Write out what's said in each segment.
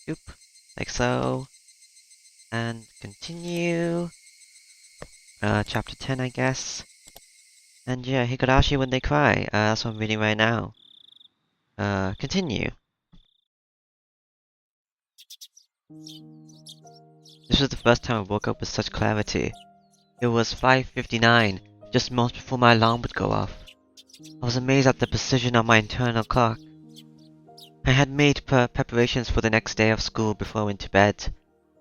Oop, like so. And continue. Chapter 10, I guess. And yeah, Higurashi when they cry. That's what I'm reading right now. Continue. This was the first time I woke up with such clarity. It was 5:59, just moments before my alarm would go off. I was amazed at the precision of my internal clock. I had made preparations for the next day of school before I went to bed.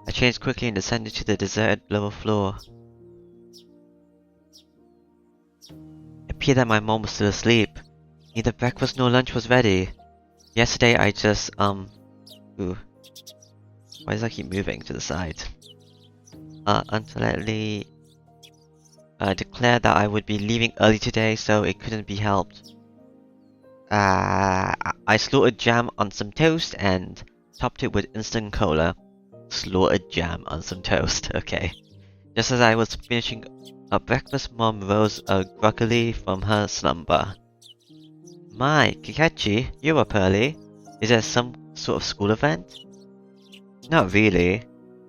I changed quickly and descended to the deserted lower floor. It appeared that my mom was still asleep. Neither breakfast nor lunch was ready. Yesterday I just, ooh, why does I keep moving to the side? Unfortunately, declared that I would be leaving early today, so it couldn't be helped. I slaughtered jam on some toast and topped it with instant cola. Slaughtered jam on some toast, okay. Just as I was finishing up breakfast, Mom rose groggily from her slumber. My, Kikechi, you're up early. Is there some sort of school event? Not really.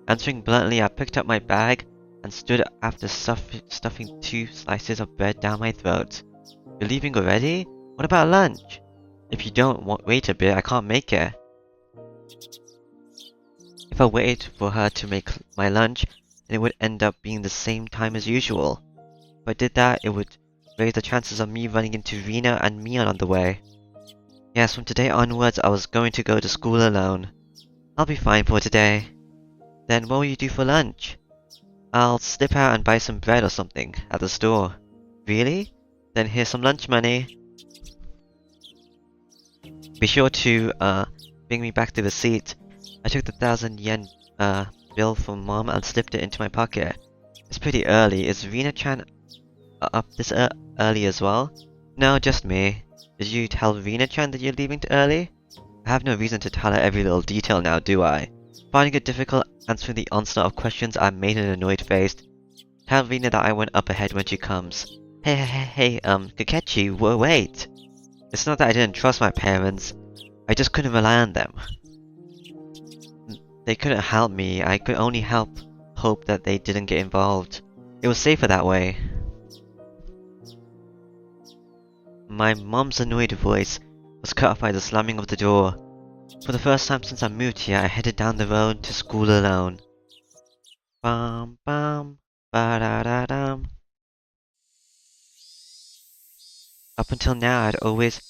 Answering bluntly, I picked up my bag and stood after stuffing 2 slices of bread down my throat. You're leaving already? What about lunch? If you don't wait a bit, I can't make it. If I waited for her to make my lunch, then it would end up being the same time as usual. If I did that, it would raise the chances of me running into Rina and Mion on the way. Yes, from today onwards, I was going to go to school alone. I'll be fine for today. Then what will you do for lunch? I'll slip out and buy some bread or something at the store. Really? Then here's some lunch money. Be sure to, bring me back the receipt. I took the 1,000 yen, bill from Mom and slipped it into my pocket. It's pretty early. Is Rina-chan up this early as well? No, just me. Did you tell Rina-chan that you're leaving too early? I have no reason to tell her every little detail now, do I? Finding it difficult answering the onslaught of questions, I made an annoyed face. Tell Rina that I went up ahead when she comes. Hey, Kakechi, wait! It's not that I didn't trust my parents. I just couldn't rely on them. They couldn't help me. I could only hope that they didn't get involved. It was safer that way. My mom's annoyed voice was cut off by the slamming of the door. For the first time since I moved here, I headed down the road to school alone. Bum bum, ba-da-da-dum. Up until now, I'd always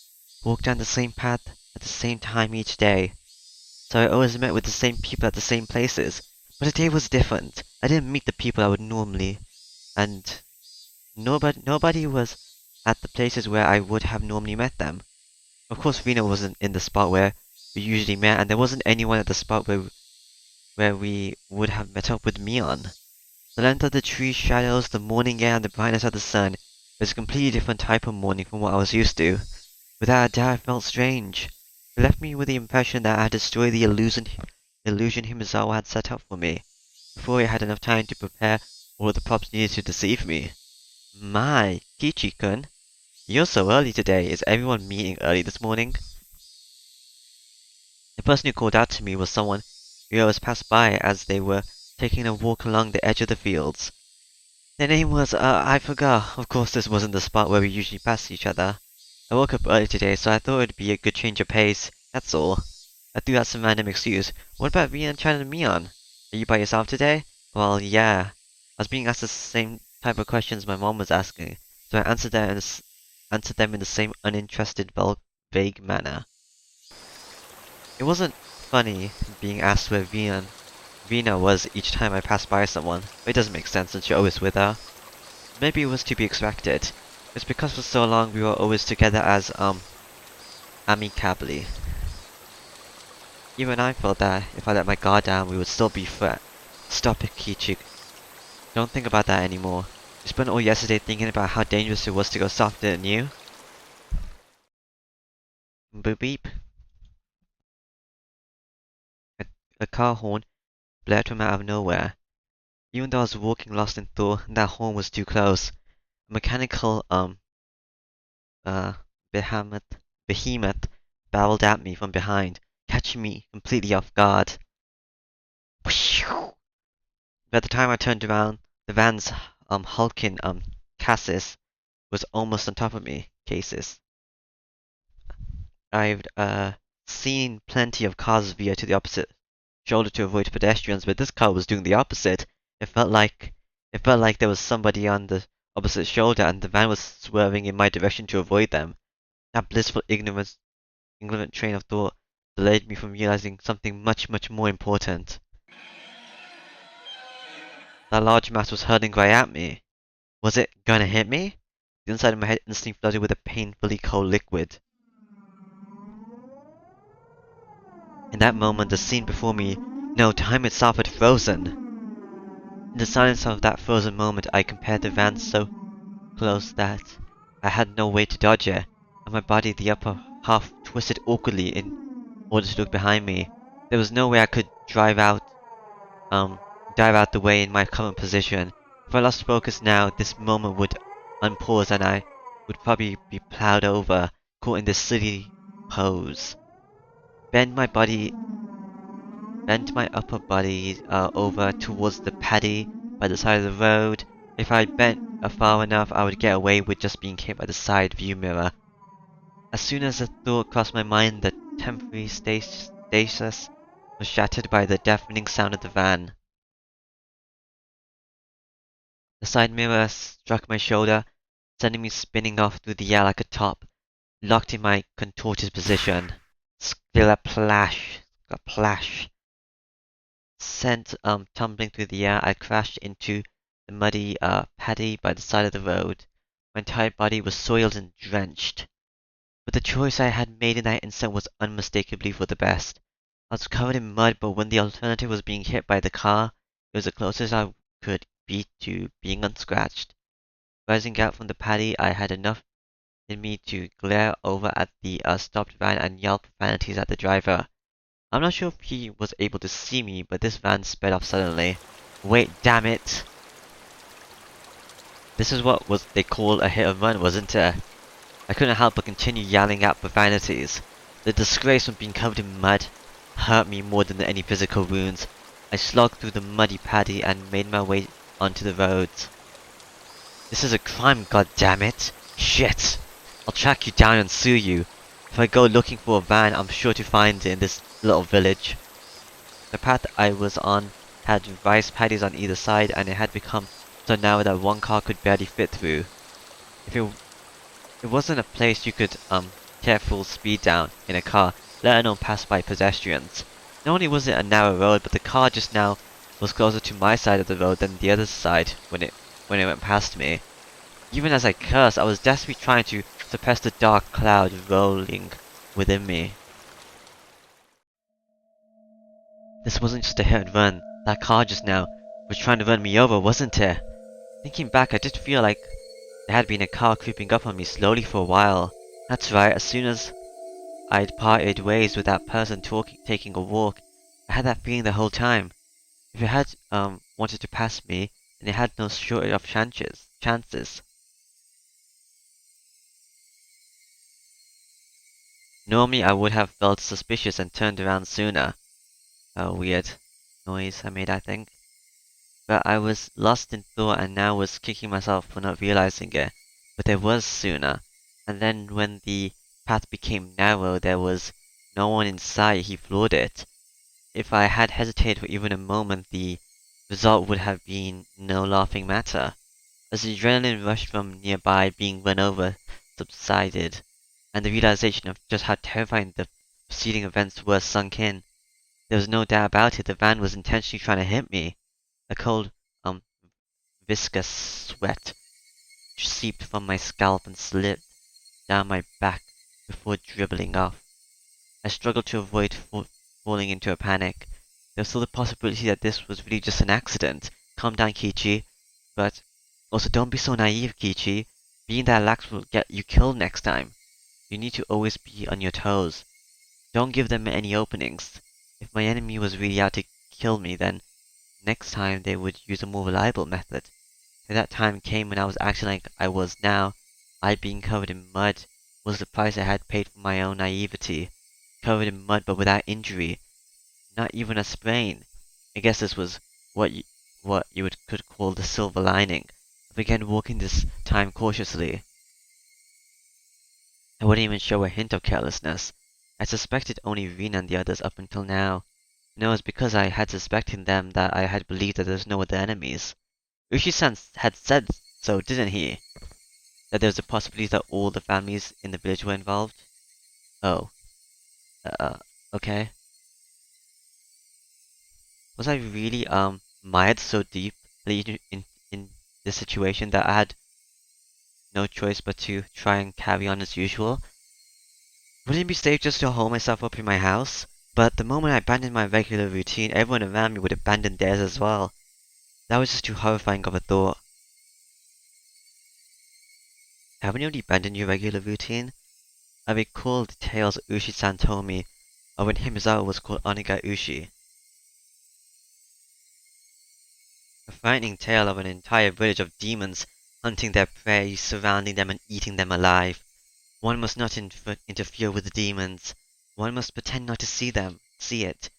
walked down the same path at the same time each day. So I always met with the same people at the same places. But today was different. I didn't meet the people I would normally, and nobody was at the places where I would have normally met them. Of course, Rena wasn't in the spot where we usually met, and there wasn't anyone at the spot where we would have met up with Mion. The length of the tree shadows, the morning air, and the brightness of the sun was a completely different type of morning from what I was used to. Without a doubt, it felt strange. It left me with the impression that I had destroyed the illusion Himizawa had set up for me, before he had enough time to prepare all the props needed to deceive me. My, Kichi-kun, you're so early today. Is everyone meeting early this morning? The person who called out to me was someone who always passed by as they were taking a walk along the edge of the fields. Their name was, I forgot. Of course, this wasn't the spot where we usually pass each other. I woke up early today, so I thought it'd be a good change of pace. That's all. I threw out some random excuse. What about Rian-chan and Mion? Are you by yourself today? Well, yeah. I was being asked the same type of questions my mom was asking, so I answered them in the same uninterested, vague manner. It wasn't funny being asked where Rina was each time I passed by someone, but it doesn't make sense since you're always with her. Maybe it was to be expected. It's because for so long we were always together as, amicably. Even I felt that if I let my guard down, we would still be friends. Stop it, Kichi. Don't think about that anymore. You spent all yesterday thinking about how dangerous it was to go soft, didn't you? Boop beep. A car horn blared from out of nowhere. Even though I was walking lost in thought, that horn was too close. A mechanical, behemoth barreled at me from behind, catching me completely off guard. By the time I turned around, the van's hulking chassis was almost on top of me. Cases. I've seen plenty of cars veer to the opposite shoulder to avoid pedestrians, but this car was doing the opposite. It felt like there was somebody on the opposite shoulder, and the van was swerving in my direction to avoid them. That blissful ignorant train of thought delayed me from realizing something much, much more important. That large mass was hurtling right at me. Was it gonna hit me? The inside of my head instantly flooded with a painfully cold liquid. In that moment, the scene before me, no, time itself had frozen. In the silence of that frozen moment, I compared the van so close that I had no way to dodge it, and my body, the upper half, twisted awkwardly in order to look behind me. There was no way I could um, dive out the way in my current position. If I lost focus now, this moment would unpause and I would probably be plowed over, caught in this silly pose. Bend my body Bent my upper body over towards the paddy by the side of the road. If I bent far enough, I would get away with just being hit by the side view mirror. As soon as the thought crossed my mind, the temporary stasis was shattered by the deafening sound of the van. The side mirror struck my shoulder, sending me spinning off through the air like a top, locked in my contorted position. Still a plash, a plash. Sent tumbling through the air, I crashed into the muddy paddy by the side of the road. My entire body was soiled and drenched. But the choice I had made in that instant was unmistakably for the best. I was covered in mud, but when the alternative was being hit by the car, it was the closest I could be to being unscratched. Rising out from the paddy, I had enough in me to glare over at the stopped van and yell profanities at the driver. I'm not sure if he was able to see me, but this van sped off suddenly. Wait, damn it! This is what they call a hit and run, wasn't it? I couldn't help but continue yelling out profanities. The disgrace of being covered in mud hurt me more than any physical wounds. I slogged through the muddy paddy and made my way onto the roads. This is a crime, goddammit! Shit! I'll track you down and sue you. If I go looking for a van, I'm sure to find it in this little village. The path I was on had rice paddies on either side, and it had become so narrow that one car could barely fit through. It wasn't a place you could tear full speed down in a car, let alone pass by pedestrians. Not only was it a narrow road, but the car just now was closer to my side of the road than the other side when it went past me. Even as I cursed, I was desperately trying to suppress the dark cloud rolling within me. This wasn't just a hit and run. That car just now was trying to run me over, wasn't it? Thinking back, I did feel like there had been a car creeping up on me slowly for a while. That's right, as soon as I'd parted ways with that person taking a walk, I had that feeling the whole time. If it had wanted to pass me, then it had no shortage of chances. Normally I would have felt suspicious and turned around sooner. A weird noise I made, I think. But I was lost in thought and now was kicking myself for not realizing it. But there was sooner. And then when the path became narrow, there was no one in sight. He floored it. If I had hesitated for even a moment, the result would have been no laughing matter. As the adrenaline rush from nearby being run over subsided, and the realization of just how terrifying the preceding events were sunk in, there was no doubt about it, the van was intentionally trying to hit me. A cold, viscous sweat seeped from my scalp and slipped down my back before dribbling off. I struggled to avoid falling into a panic. There was still the possibility that this was really just an accident. Calm down, Kichi. But also don't be so naive, Kichi. Being that lax will get you killed next time. You need to always be on your toes. Don't give them any openings. If my enemy was really out to kill me, then next time they would use a more reliable method. And that time came when I was acting like I was now. I being covered in mud was the price I had paid for my own naivety. Covered in mud but without injury. Not even a sprain. I guess this was what you could call the silver lining. I began walking this time cautiously. I wouldn't even show a hint of carelessness. I suspected only Rina and the others up until now. And it was because I had suspected them that I had believed that there was no other enemies. Ushi-san had said so, didn't he? That there was a possibility that all the families in the village were involved? Oh. Uh, okay. Was I really, mired so deeply in this situation that I had no choice but to try and carry on as usual? Wouldn't it be safe just to hole myself up in my house? But the moment I abandoned my regular routine, everyone around me would abandon theirs as well. That was just too horrifying of a thought. Haven't you already abandoned your regular routine? I recalled the tales Ushi-san told me of when Himizawa was called Onikakushi. A frightening tale of an entire village of demons hunting their prey, surrounding them and eating them alive. One must not interfere with the demons. One must pretend not to see it.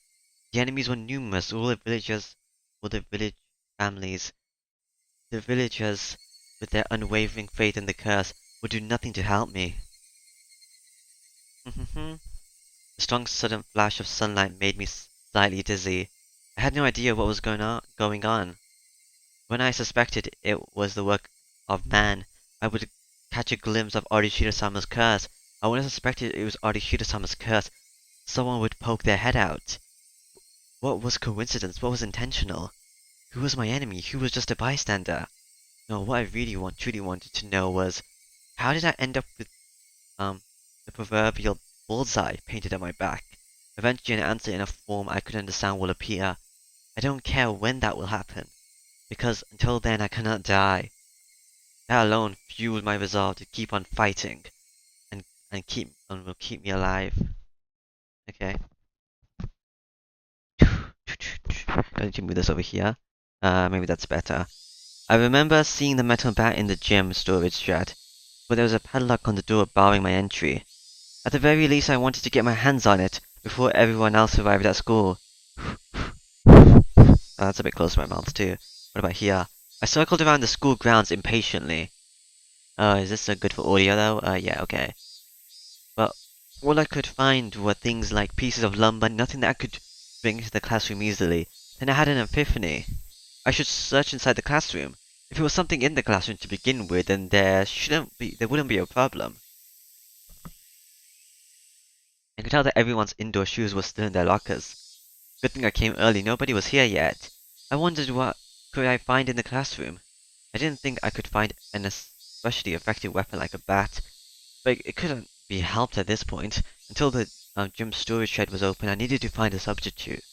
The enemies were numerous, all the village families. The villagers, with their unwavering faith in the curse, would do nothing to help me. A strong sudden flash of sunlight made me slightly dizzy. I had no idea what was going on. When I suspected it was the work of man, I would catch a glimpse of Arishida-sama's curse. And when I suspected it was Arishida-sama's curse, someone would poke their head out. What was coincidence? What was intentional? Who was my enemy? Who was just a bystander? No, what I truly wanted to know was, how did I end up with, the proverbial bullseye painted on my back? Eventually an answer in a form I could understand will appear. I don't care when that will happen, because until then I cannot die. That alone fueled my resolve to keep on fighting, and will keep me alive. Okay. I need to move this over here. Maybe that's better. I remember seeing the metal bat in the gym storage shed, but there was a padlock on the door barring my entry. At the very least, I wanted to get my hands on it before everyone else arrived at school. That's a bit close to my mouth too. What about here? I circled around the school grounds impatiently. Is this good for audio though? Yeah, okay. But all I could find were things like pieces of lumber, nothing that I could bring into the classroom easily. Then I had an epiphany. I should search inside the classroom. If it was something in the classroom to begin with, then there wouldn't be a problem. I could tell that everyone's indoor shoes were still in their lockers. Good thing I came early, nobody was here yet. I wondered what could I find in the classroom. I didn't think I could find an especially effective weapon like a bat, but it couldn't be helped at this point. Until the gym storage shed was open, I needed to find a substitute.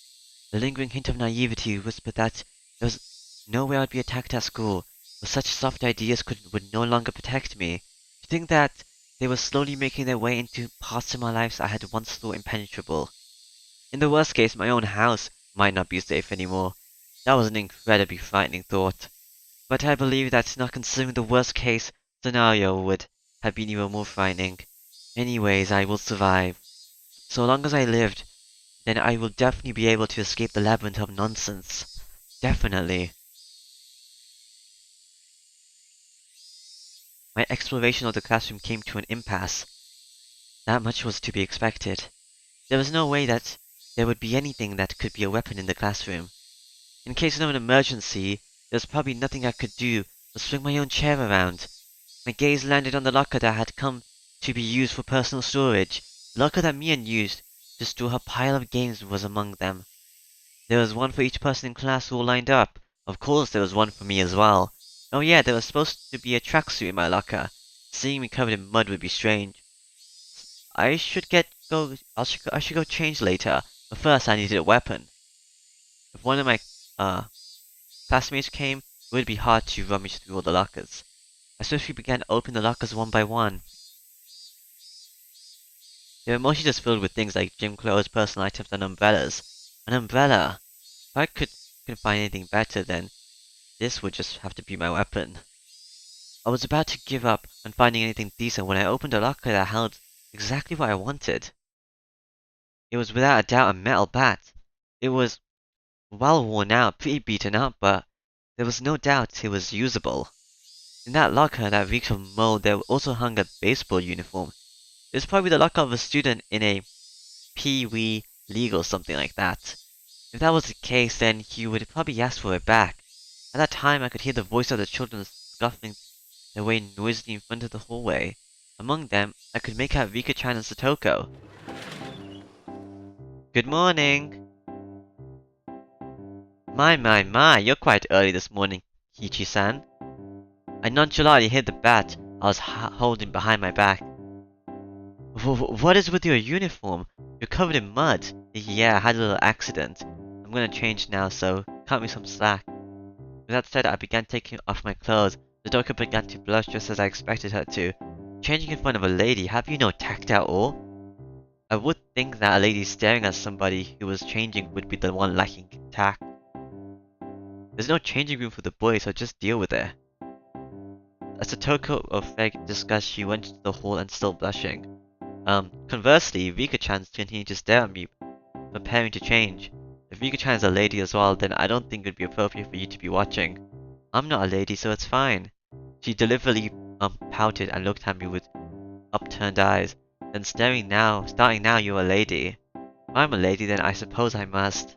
The lingering hint of naivety whispered that there was no way I'd be attacked at school, but such soft ideas would no longer protect me. To think that they were slowly making their way into parts of my life I had once thought impenetrable. In the worst case, my own house might not be safe anymore. That was an incredibly frightening thought. But I believe that not considering the worst case scenario would have been even more frightening. Anyways, I will survive. So long as I lived, then I will definitely be able to escape the labyrinth of nonsense. Definitely. My exploration of the classroom came to an impasse. That much was to be expected. There was no way that there would be anything that could be a weapon in the classroom. In case of an emergency, there was probably nothing I could do but swing my own chair around. My gaze landed on the locker that had come to be used for personal storage. The locker that Mian used to store her pile of games was among them. There was one for each person in class all lined up. Of course there was one for me as well. Oh yeah, there was supposed to be a tracksuit in my locker. Seeing me covered in mud would be strange. I should go change later, but first I needed a weapon. If one of my classmates came, it would be hard to rummage through all the lockers. I swiftly began opening the lockers one by one. They were mostly just filled with things like gym clothes, personal items, and umbrellas. An umbrella! If I couldn't find anything better, then this would just have to be my weapon. I was about to give up on finding anything decent when I opened a locker that held exactly what I wanted. It was without a doubt a metal bat. It was well worn out, pretty beaten up, but there was no doubt it was usable. In that locker that reeked of mold, there also hung a baseball uniform. It was probably the locker of a student in a Pee-wee League or something like that. If that was the case, then he would probably ask for it back. At that time, I could hear the voice of the children scuffling their way noisily in front of the hallway. Among them, I could make out Rika-chan and Satoko. Good morning! My, you're quite early this morning, Kichi-san. I nonchalantly hit the bat I was holding behind my back. What is with your uniform? You're covered in mud. Yeah, I had a little accident. I'm gonna change now, so cut me some slack. With that said, I began taking off my clothes. The doctor began to blush just as I expected her to. Changing in front of a lady, have you no tact at all? I would think that a lady staring at somebody who was changing would be the one lacking tact. There's no changing room for the boys, so just deal with it. As a token of fake disgust, she went into the hall and still blushing. Conversely, Rika-chan continued to stare at me, preparing to change. If Rika-chan is a lady as well, then I don't think it would be appropriate for you to be watching. I'm not a lady, so it's fine. She deliberately pouted and looked at me with upturned eyes. Then starting now you're a lady. If I'm a lady, then I suppose I must.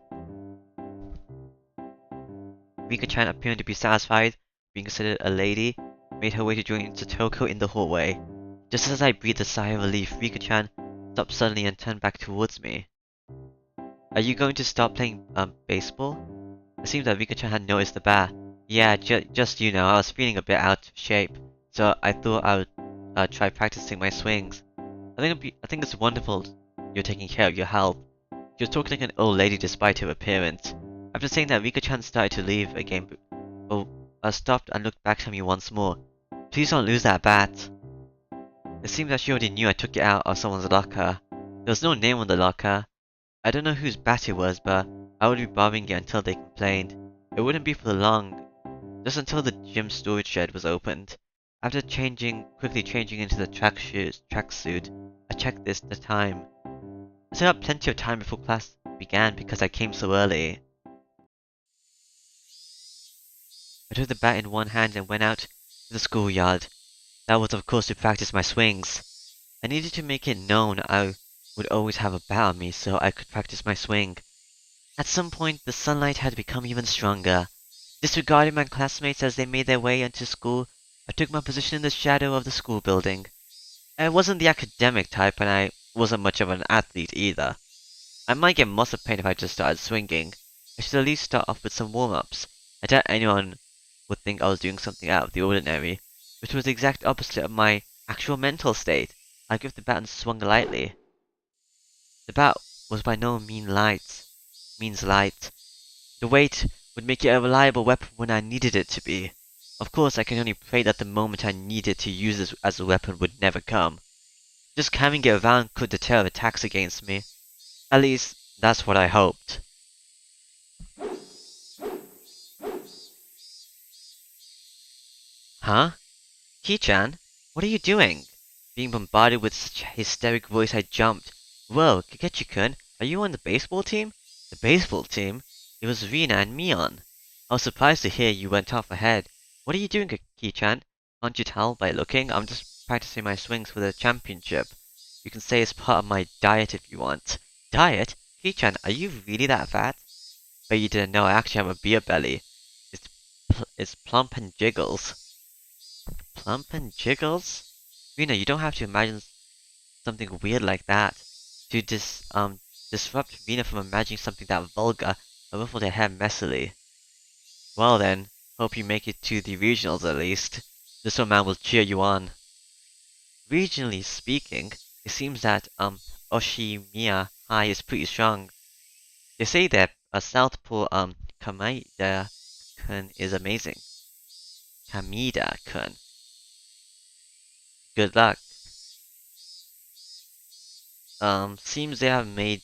Rika-chan, appearing to be satisfied being considered a lady, made her way to join Satoko in the hallway. Just as I breathed a sigh of relief, Rika-chan stopped suddenly and turned back towards me. Are you going to stop playing baseball? It seemed that Rika-chan had noticed the bat. Yeah, just I was feeling a bit out of shape, so I thought I would try practicing my swings. I think it's wonderful you're taking care of your health. She was talking like an old lady despite her appearance. After saying that, Rika-chan started to leave again, but stopped and looked back at me once more. Please don't lose that bat. It seemed that she already knew I took it out of someone's locker. There was no name on the locker. I don't know whose bat it was, but I would be bothering it until they complained. It wouldn't be for long, just until the gym storage shed was opened. After quickly changing into the tracksuit, I checked the time. I still had plenty of time before class began because I came so early. I took the bat in one hand and went out to the schoolyard. That was of course to practice my swings. I needed to make it known I would always have a bat on me so I could practice my swing. At some point, the sunlight had become even stronger. Disregarding my classmates as they made their way into school, I took my position in the shadow of the school building. I wasn't the academic type and I wasn't much of an athlete either. I might get muscle pain if I just started swinging. I should at least start off with some warm-ups. I doubt anyone would think I was doing something out of the ordinary, which was the exact opposite of my actual mental state. I gripped the bat and swung lightly. The bat was by no means light. The weight would make it a reliable weapon when I needed it to be. Of course, I can only pray that the moment I needed to use it as a weapon would never come. Just carrying it around could deter attacks against me. At least, that's what I hoped. Huh? Ki-chan? What are you doing? Being bombarded with such a hysteric voice, I jumped. Whoa, Kagechi-kun, are you on the baseball team? The baseball team? It was Rina and Mion. I was surprised to hear you went off ahead. What are you doing, Ki-chan? Can't you tell by looking? I'm just practicing my swings for the championship. You can say it's part of my diet if you want. Diet? Ki-chan, are you really that fat? But you didn't know I actually have a beer belly. It's plump and jiggles. Plump and jiggles? Rina, you don't have to imagine something weird like that. To disrupt Rina from imagining something that vulgar, I ruffled her hair messily. Well then, hope you make it to the regionals at least. This old man will cheer you on. Regionally speaking, it seems that Oshimiya High is pretty strong. They say that Southpaw Kamida-kun is amazing. Kamida-kun. Good luck. Seems they have made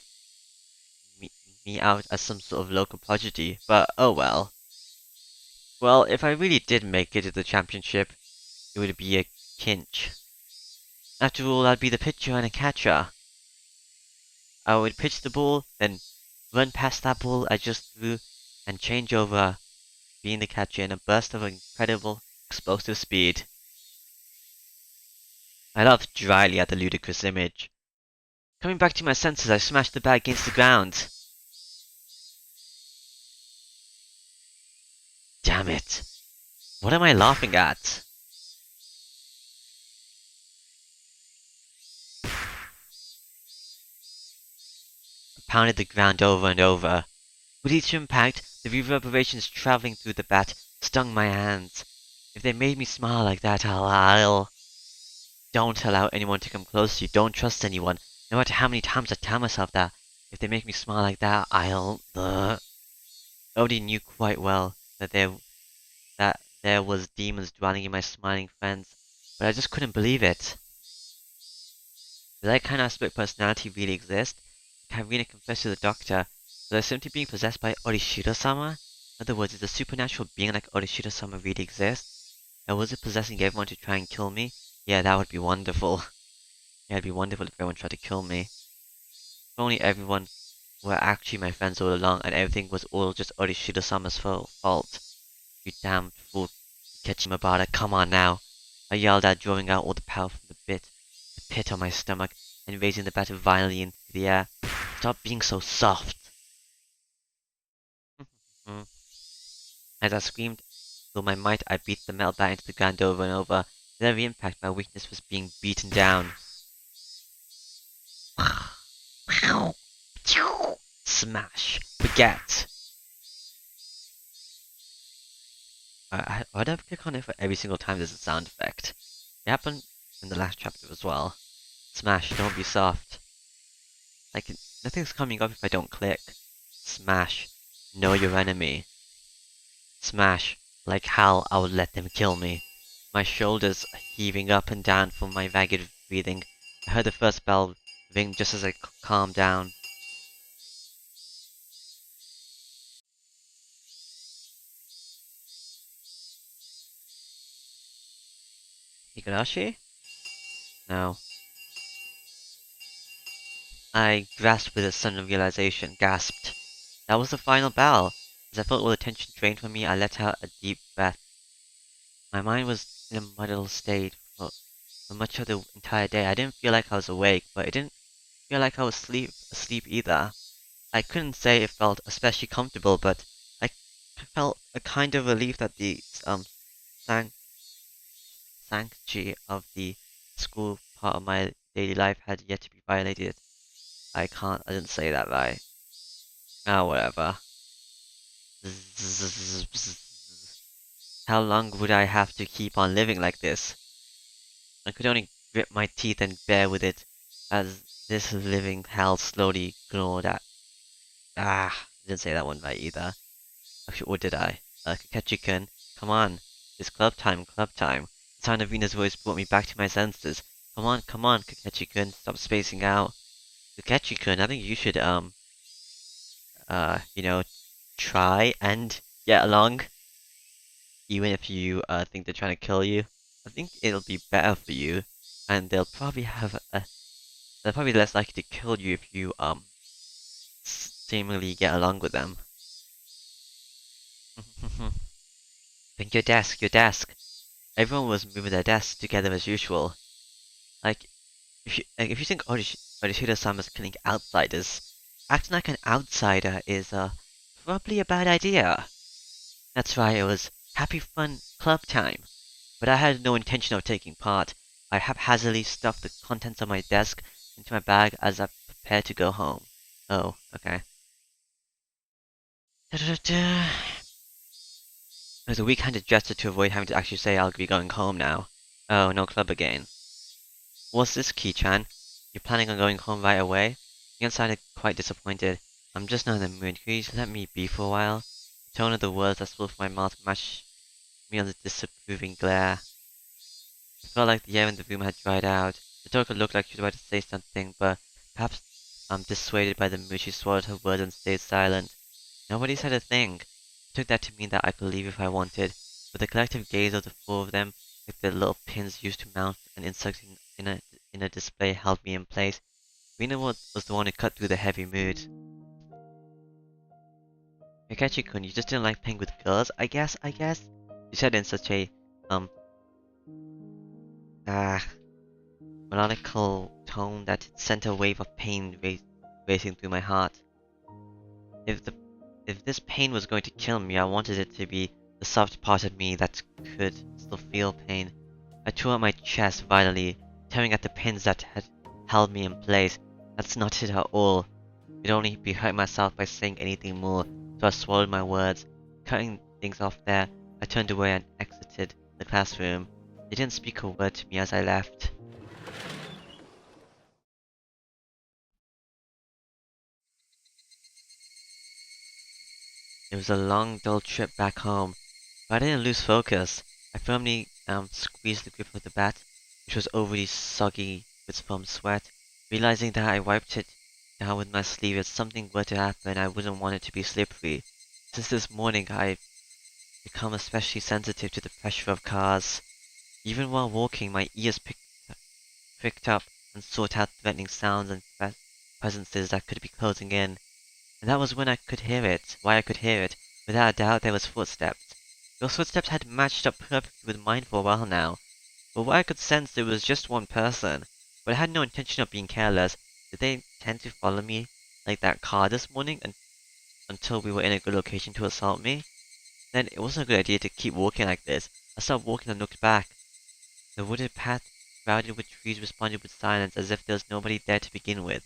me out as some sort of local prodigy, but oh well. Well, if I really did make it to the championship, it would be a cinch. After all, I'd be the pitcher and a catcher. I would pitch the ball, then run past that ball I just threw, and change over being the catcher in a burst of incredible explosive speed. I laughed dryly at the ludicrous image. Coming back to my senses, I smashed the bag against the ground. Damn it. What am I laughing at? I pounded the ground over and over. With each impact, the reverberations traveling through the bat stung my hands. If they made me smile like that, I'll... Don't allow anyone to come close to you. Don't trust anyone. No matter how many times I tell myself that. If they make me smile like that, I'll... Nobody knew quite well that there was demons dwelling in my smiling friends, but I just couldn't believe it. Did that kind of split personality really exist? Karina confessed to the doctor. Was I simply being possessed by Orishiro-sama? In other words, does a supernatural being like Orishiro-sama really exist? And was it possessing everyone to try and kill me? Yeah, that would be wonderful. Yeah, it'd be wonderful if everyone tried to kill me. If only everyone were actually my friends all along and everything was all just Orishiro-sama's fault. You damned fool, Ketchimabara, come on now. I yelled out, drawing out all the power from the pit of my stomach, and raising the batter violently into the air. Stop being so soft. As I screamed, with my might, I beat the metal bat into the ground over and over. With every impact, my weakness was being beaten down. Smash! Forget! Why'd I click on it for every single time there's a sound effect? It happened in the last chapter as well. Smash, don't be soft. Like, nothing's coming up if I don't click. Smash, know your enemy. Smash, like hell I would let them kill me. My shoulders heaving up and down from my ragged breathing. I heard the first bell ring just as I calmed down. Higurashi? No. I grasped with a sudden realization, gasped. That was the final bell. As I felt all the tension drained from me, I let out a deep breath. My mind was in a muddled state for much of the entire day. I didn't feel like I was awake, but it didn't feel like I was asleep either. I couldn't say it felt especially comfortable, but I felt a kind of relief that the sanc- sanctity of the school part of my daily life had yet to be violated. I didn't say that right. Ah, whatever. How long would I have to keep on living like this? I could only grit my teeth and bear with it as this living hell slowly gnawed at. Ah, I didn't say that one right either. Actually, or did I? Kakechi-kun, come on. It's club time, club time. The sound of Rina's voice brought me back to my senses. Come on, Kakechi-kun, stop spacing out. Kakechi-kun, I think you should, you know, try and get along. Even if you, think they're trying to kill you. I think it'll be better for you. And they're probably less likely to kill you if you, seemingly get along with them. Think your desk, your desk. Everyone was moving their desks together as usual. Like, if you think Orishiro-sama's killing outsiders, acting like an outsider is, probably a bad idea. That's right, it was happy fun club time. But I had no intention of taking part. I haphazardly stuffed the contents of my desk into my bag as I prepared to go home. Oh, okay. It was a weak-handed gesture to avoid having to actually say I'll be going home now. Oh, no club again. What's this, Ki-chan? You planning on going home right away? Ian sounded quite disappointed. I'm just not in the mood. Could you just let me be for a while? The tone of the words that spilled from my mouth matched me on the disapproving glare. It felt like the air in the room had dried out. The doctor looked like she was about to say something, but perhaps dissuaded by the mood, she swallowed her words and stayed silent. Nobody said a thing. I took that to mean that I could leave if I wanted, but the collective gaze of the four of them, like the little pins used to mount an insect in a display, held me in place. Rena was the one who cut through the heavy mood. Hikachi-kun, you just didn't like playing with girls, I guess? She said in such a, um, ah, melodical tone that it sent a wave of pain racing through my heart. If the if this pain was going to kill me, I wanted it to be the soft part of me that could still feel pain. I tore at my chest violently, tearing at the pins that had held me in place. That's not it at all. I'd only be hurting myself by saying anything more, so I swallowed my words. Cutting things off there, I turned away and exited the classroom. They didn't speak a word to me as I left. It was a long, dull trip back home, but I didn't lose focus. I firmly squeezed the grip of the bat, which was already soggy with foam sweat, realizing that I wiped it down with my sleeve if something were to happen. I wouldn't want it to be slippery. Since this morning, I've become especially sensitive to the pressure of cars. Even while walking, my ears pricked up and sought out threatening sounds and presences that could be closing in. And that was when I could hear it. Why I could hear it. Without a doubt, there was footsteps. Those footsteps had matched up perfectly with mine for a while now. But what I could sense there was just one person. But I had no intention of being careless. Did they intend to follow me like that car this morning until we were in a good location to assault me? Then it wasn't a good idea to keep walking like this. I stopped walking and looked back. The wooded path, crowded with trees, responded with silence as if there was nobody there to begin with.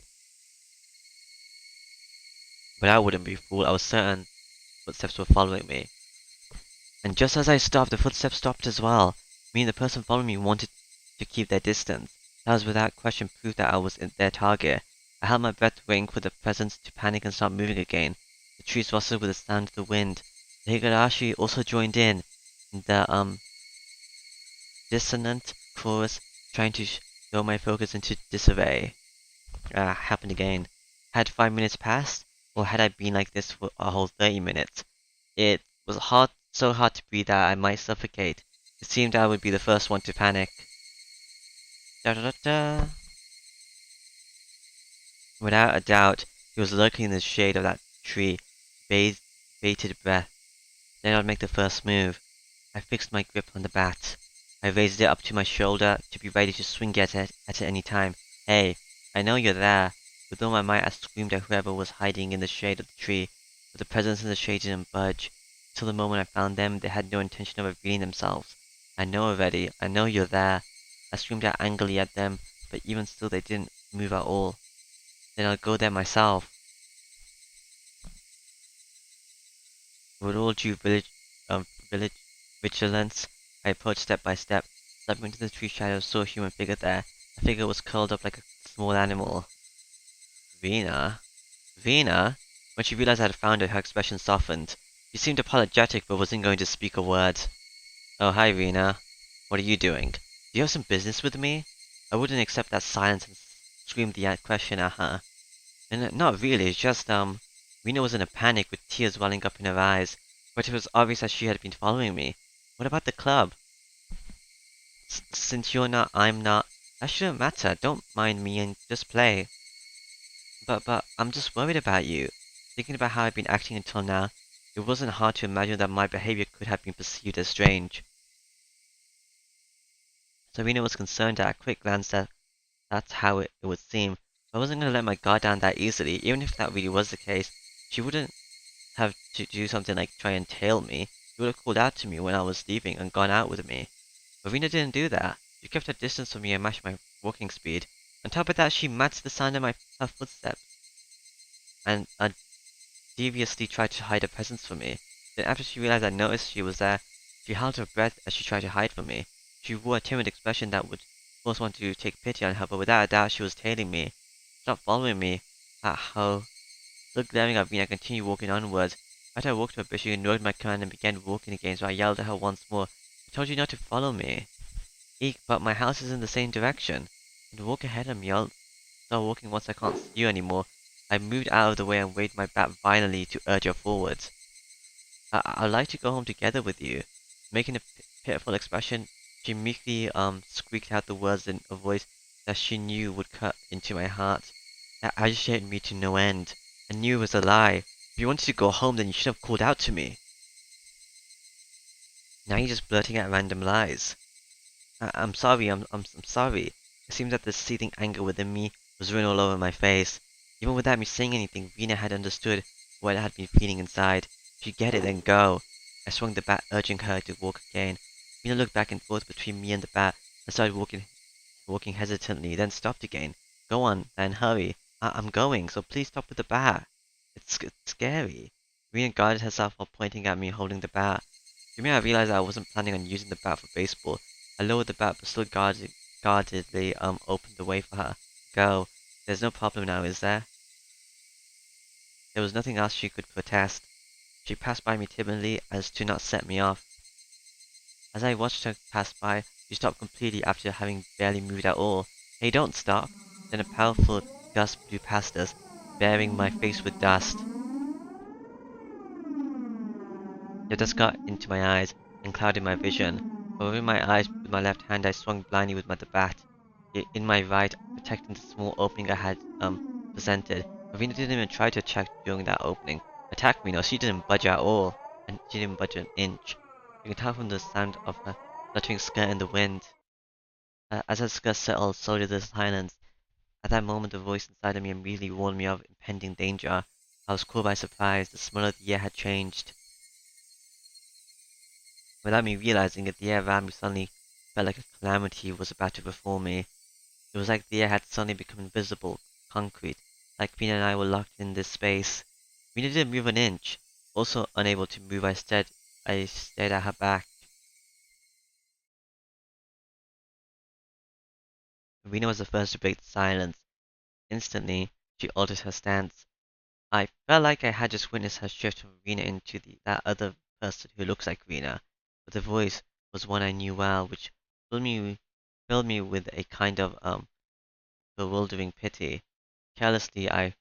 But I wouldn't be fooled. I was certain footsteps were following me. And just as I stopped, the footsteps stopped as well. Me and the person following me wanted to keep their distance. That was without question proof that I was their target. I held my breath waiting for the presence to panic and start moving again. The trees rustled with the sound of the wind. The Higurashi also joined in the dissonant chorus, trying to throw my focus into disarray. Happened again. Had 5 minutes passed, or had I been like this for a whole 30 minutes? It was so hard to breathe that I might suffocate. It seemed I would be the first one to panic. Da da da da. Without a doubt, he was lurking in the shade of that tree, bated breath. Then I'd make the first move. I fixed my grip on the bat. I raised it up to my shoulder to be ready to swing at it any time. Hey, I know you're there. With all my might, I screamed at whoever was hiding in the shade of the tree, but the presence in the shade didn't budge. Till the moment I found them, they had no intention of revealing themselves. I know already. I know you're there. I screamed out angrily at them, but even still they didn't move at all. Then I'll go there myself. With all due village vigilance, I approached step by step. Stepping into the tree shadow, saw a human figure there. The figure was curled up like a small animal. Vina? Vina? When she realized I had found her expression softened. She seemed apologetic but wasn't going to speak a word. Oh, hi, Vina. What are you doing? Do you have some business with me? I wouldn't accept that silence and screamed the question at her. And not really, it's just, Rena was in a panic with tears welling up in her eyes, but it was obvious that she had been following me. What about the club? Since you're not, I'm not. That shouldn't matter. Don't mind me and just play. But, I'm just worried about you. Thinking about how I've been acting until now, it wasn't hard to imagine that my behavior could have been perceived as strange. Serena was concerned at a quick glance that that's how it would seem. I wasn't going to let my guard down that easily, even if that really was the case. She wouldn't have to do something like try and tail me. She would have called out to me when I was leaving and gone out with me. Marina didn't do that. She kept her distance from me and matched my walking speed. On top of that, she matched the sound of her footsteps and deviously tried to hide her presence from me. Then after she realized I noticed she was there, she held her breath as she tried to hide from me. She wore a timid expression that would force one to take pity on her, but without a doubt she was tailing me. Stop following me. That hoe. Still glaring at me, I continued walking onwards. After I walked to her, she ignored my command and began walking again, so I yelled at her once more. I told you not to follow me. Eek, but my house is in the same direction. And walk ahead of me, I'll start walking once I can't see you anymore. I moved out of the way and waved my bat violently to urge her forwards. I'd like to go home together with you. Making a pitiful expression, she meekly squeaked out the words in a voice that she knew would cut into my heart. That agitated me to no end. I knew it was a lie. If you wanted to go home, then you should have called out to me. Now you're just blurting out random lies. I'm sorry, I'm sorry. It seems that the seething anger within me was written all over my face. Even without me saying anything, Rena had understood what I had been feeling inside. If you get it, then go. I swung the bat, urging her to walk again. Rena looked back and forth between me and the bat and started walking hesitantly, then stopped again. Go on, then hurry. I'm going, so please stop with the bat. It's scary. Rena guarded herself while pointing at me holding the bat. The minute I realized I wasn't planning on using the bat for baseball, I lowered the bat but still guardedly opened the way for her. Go. There's no problem now, is there? There was nothing else she could protest. She passed by me timidly as to not set me off. As I watched her pass by, she stopped completely after having barely moved at all. Hey, don't stop! Then a powerful gust blew past us, burying my face with dust. The dust got into my eyes and clouded my vision. Covering my eyes with my left hand, I swung blindly with the bat. In my right, protecting the small opening I had presented. Marina didn't even try to attack during that opening. Attack me? No, she didn't budge at all, and she didn't budge an inch. You can tell from the sound of her fluttering skirt in the wind. As her skirt settled, so did the silence. At that moment, the voice inside of me immediately warned me of impending danger. I was caught by surprise. The smell of the air had changed. Without me realizing it, the air around me suddenly felt like a calamity was about to befall me. It was like the air had suddenly become invisible, concrete, like Rena and I were locked in this space. Rena didn't move an inch. Also unable to move, I stared at her back. Rena was the first to break the silence. Instantly, she altered her stance. I felt like I had just witnessed her shift from Rena into that other person who looks like Rena, but the voice was one I knew well, which filled me with a kind of bewildering pity. Carelessly, I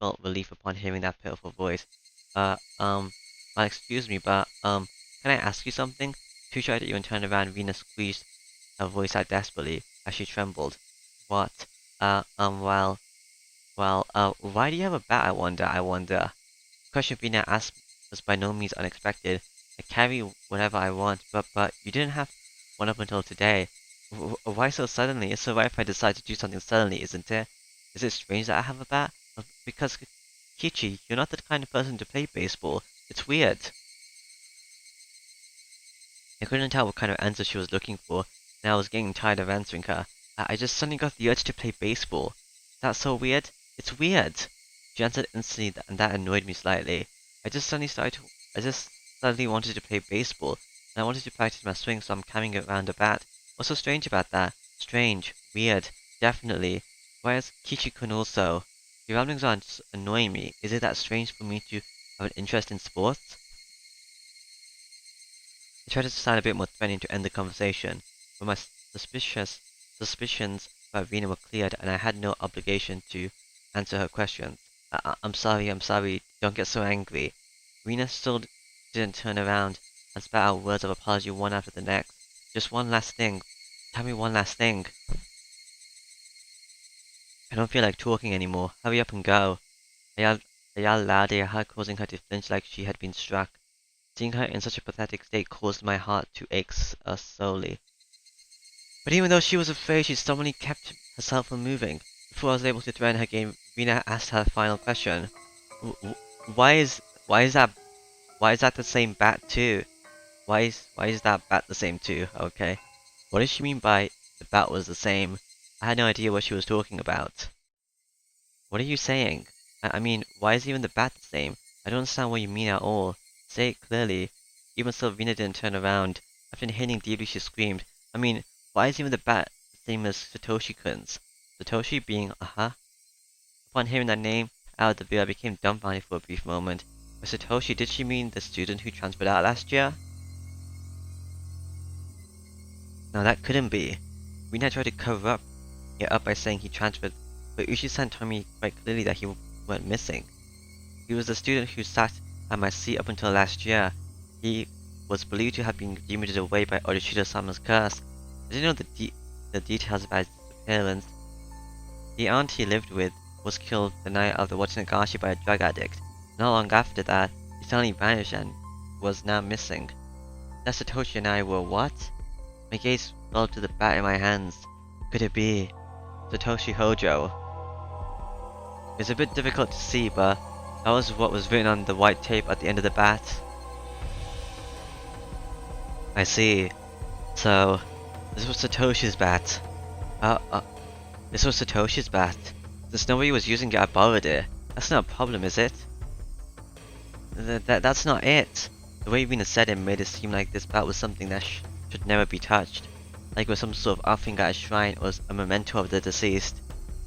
felt relief upon hearing that pitiful voice. Uh, um, excuse me, but can I ask you something? Too shy to even turn around, Rena squeezed her voice out desperately as she trembled. What? Why do you have a bat, I wonder? The question Vina asked was by no means unexpected. I carry whatever I want, but you didn't have one up until today. Why so suddenly? It's alright if I decide to do something suddenly, isn't it? Is it strange that I have a bat? Because, Kichi, you're not the kind of person to play baseball. It's weird. I couldn't tell what kind of answer she was looking for, and I was getting tired of answering her. I just suddenly got the urge to play baseball. Is that so weird? It's weird! She answered instantly, and that annoyed me slightly. I just suddenly wanted to play baseball, and I wanted to practice my swing, so I'm carrying around a bat. What's so strange about that? Strange. Weird. Definitely. Whereas Kichi-kun also. Your ramblings aren't annoying me. Is it that strange for me to have an interest in sports? I tried to sound a bit more threatening to end the conversation, but my suspicions about Rena were cleared, and I had no obligation to answer her questions. I'm sorry, don't get so angry. Rena still didn't turn around and spat out words of apology one after the next. Just one last thing. Tell me one last thing. I don't feel like talking anymore. Hurry up and go. I yelled loudly at her, causing her to flinch like she had been struck. Seeing her in such a pathetic state caused my heart to ache slowly. But even though she was afraid, she stubbornly kept herself from moving. Before I was able to threaten her again, Rena asked her final question. Why is that the same bat too? Why is that bat the same too? Okay. What did she mean by the bat was the same? I had no idea what she was talking about. What are you saying? I mean, why is even the bat the same? I don't understand what you mean at all. Say it clearly. Even so, Rena didn't turn around. After inhaling deeply, she screamed. I mean, why is even the bat the same as Satoshi-kun's? Satoshi being uh-huh? Upon hearing that name out of the blue, I became dumbfounded for a brief moment. By Satoshi, did she mean the student who transferred out last year? No, that couldn't be. Rena tried to cover it up by saying he transferred, but Uchi-san told me quite clearly that he went missing. He was the student who sat at my seat up until last year. He was believed to have been demoted away by Odashida-sama's curse. I didn't know the details about his disappearance. The aunt he lived with was killed the night of the Onikakushi by a drug addict. Not long after that, he suddenly vanished and was now missing. That Satoshi and I were what? My gaze fell to the bat in my hands. Could it be Satoshi Hojo? It was a bit difficult to see, but that was what was written on the white tape at the end of the bat. I see. So, this was Satoshi's bat. This was Satoshi's bat. Since nobody was using it, I borrowed it. That's not a problem, is it? That's not it. The way Rena said it made it seem like this bat was something that should never be touched. Like it was some sort of offering at a shrine or a memento of the deceased.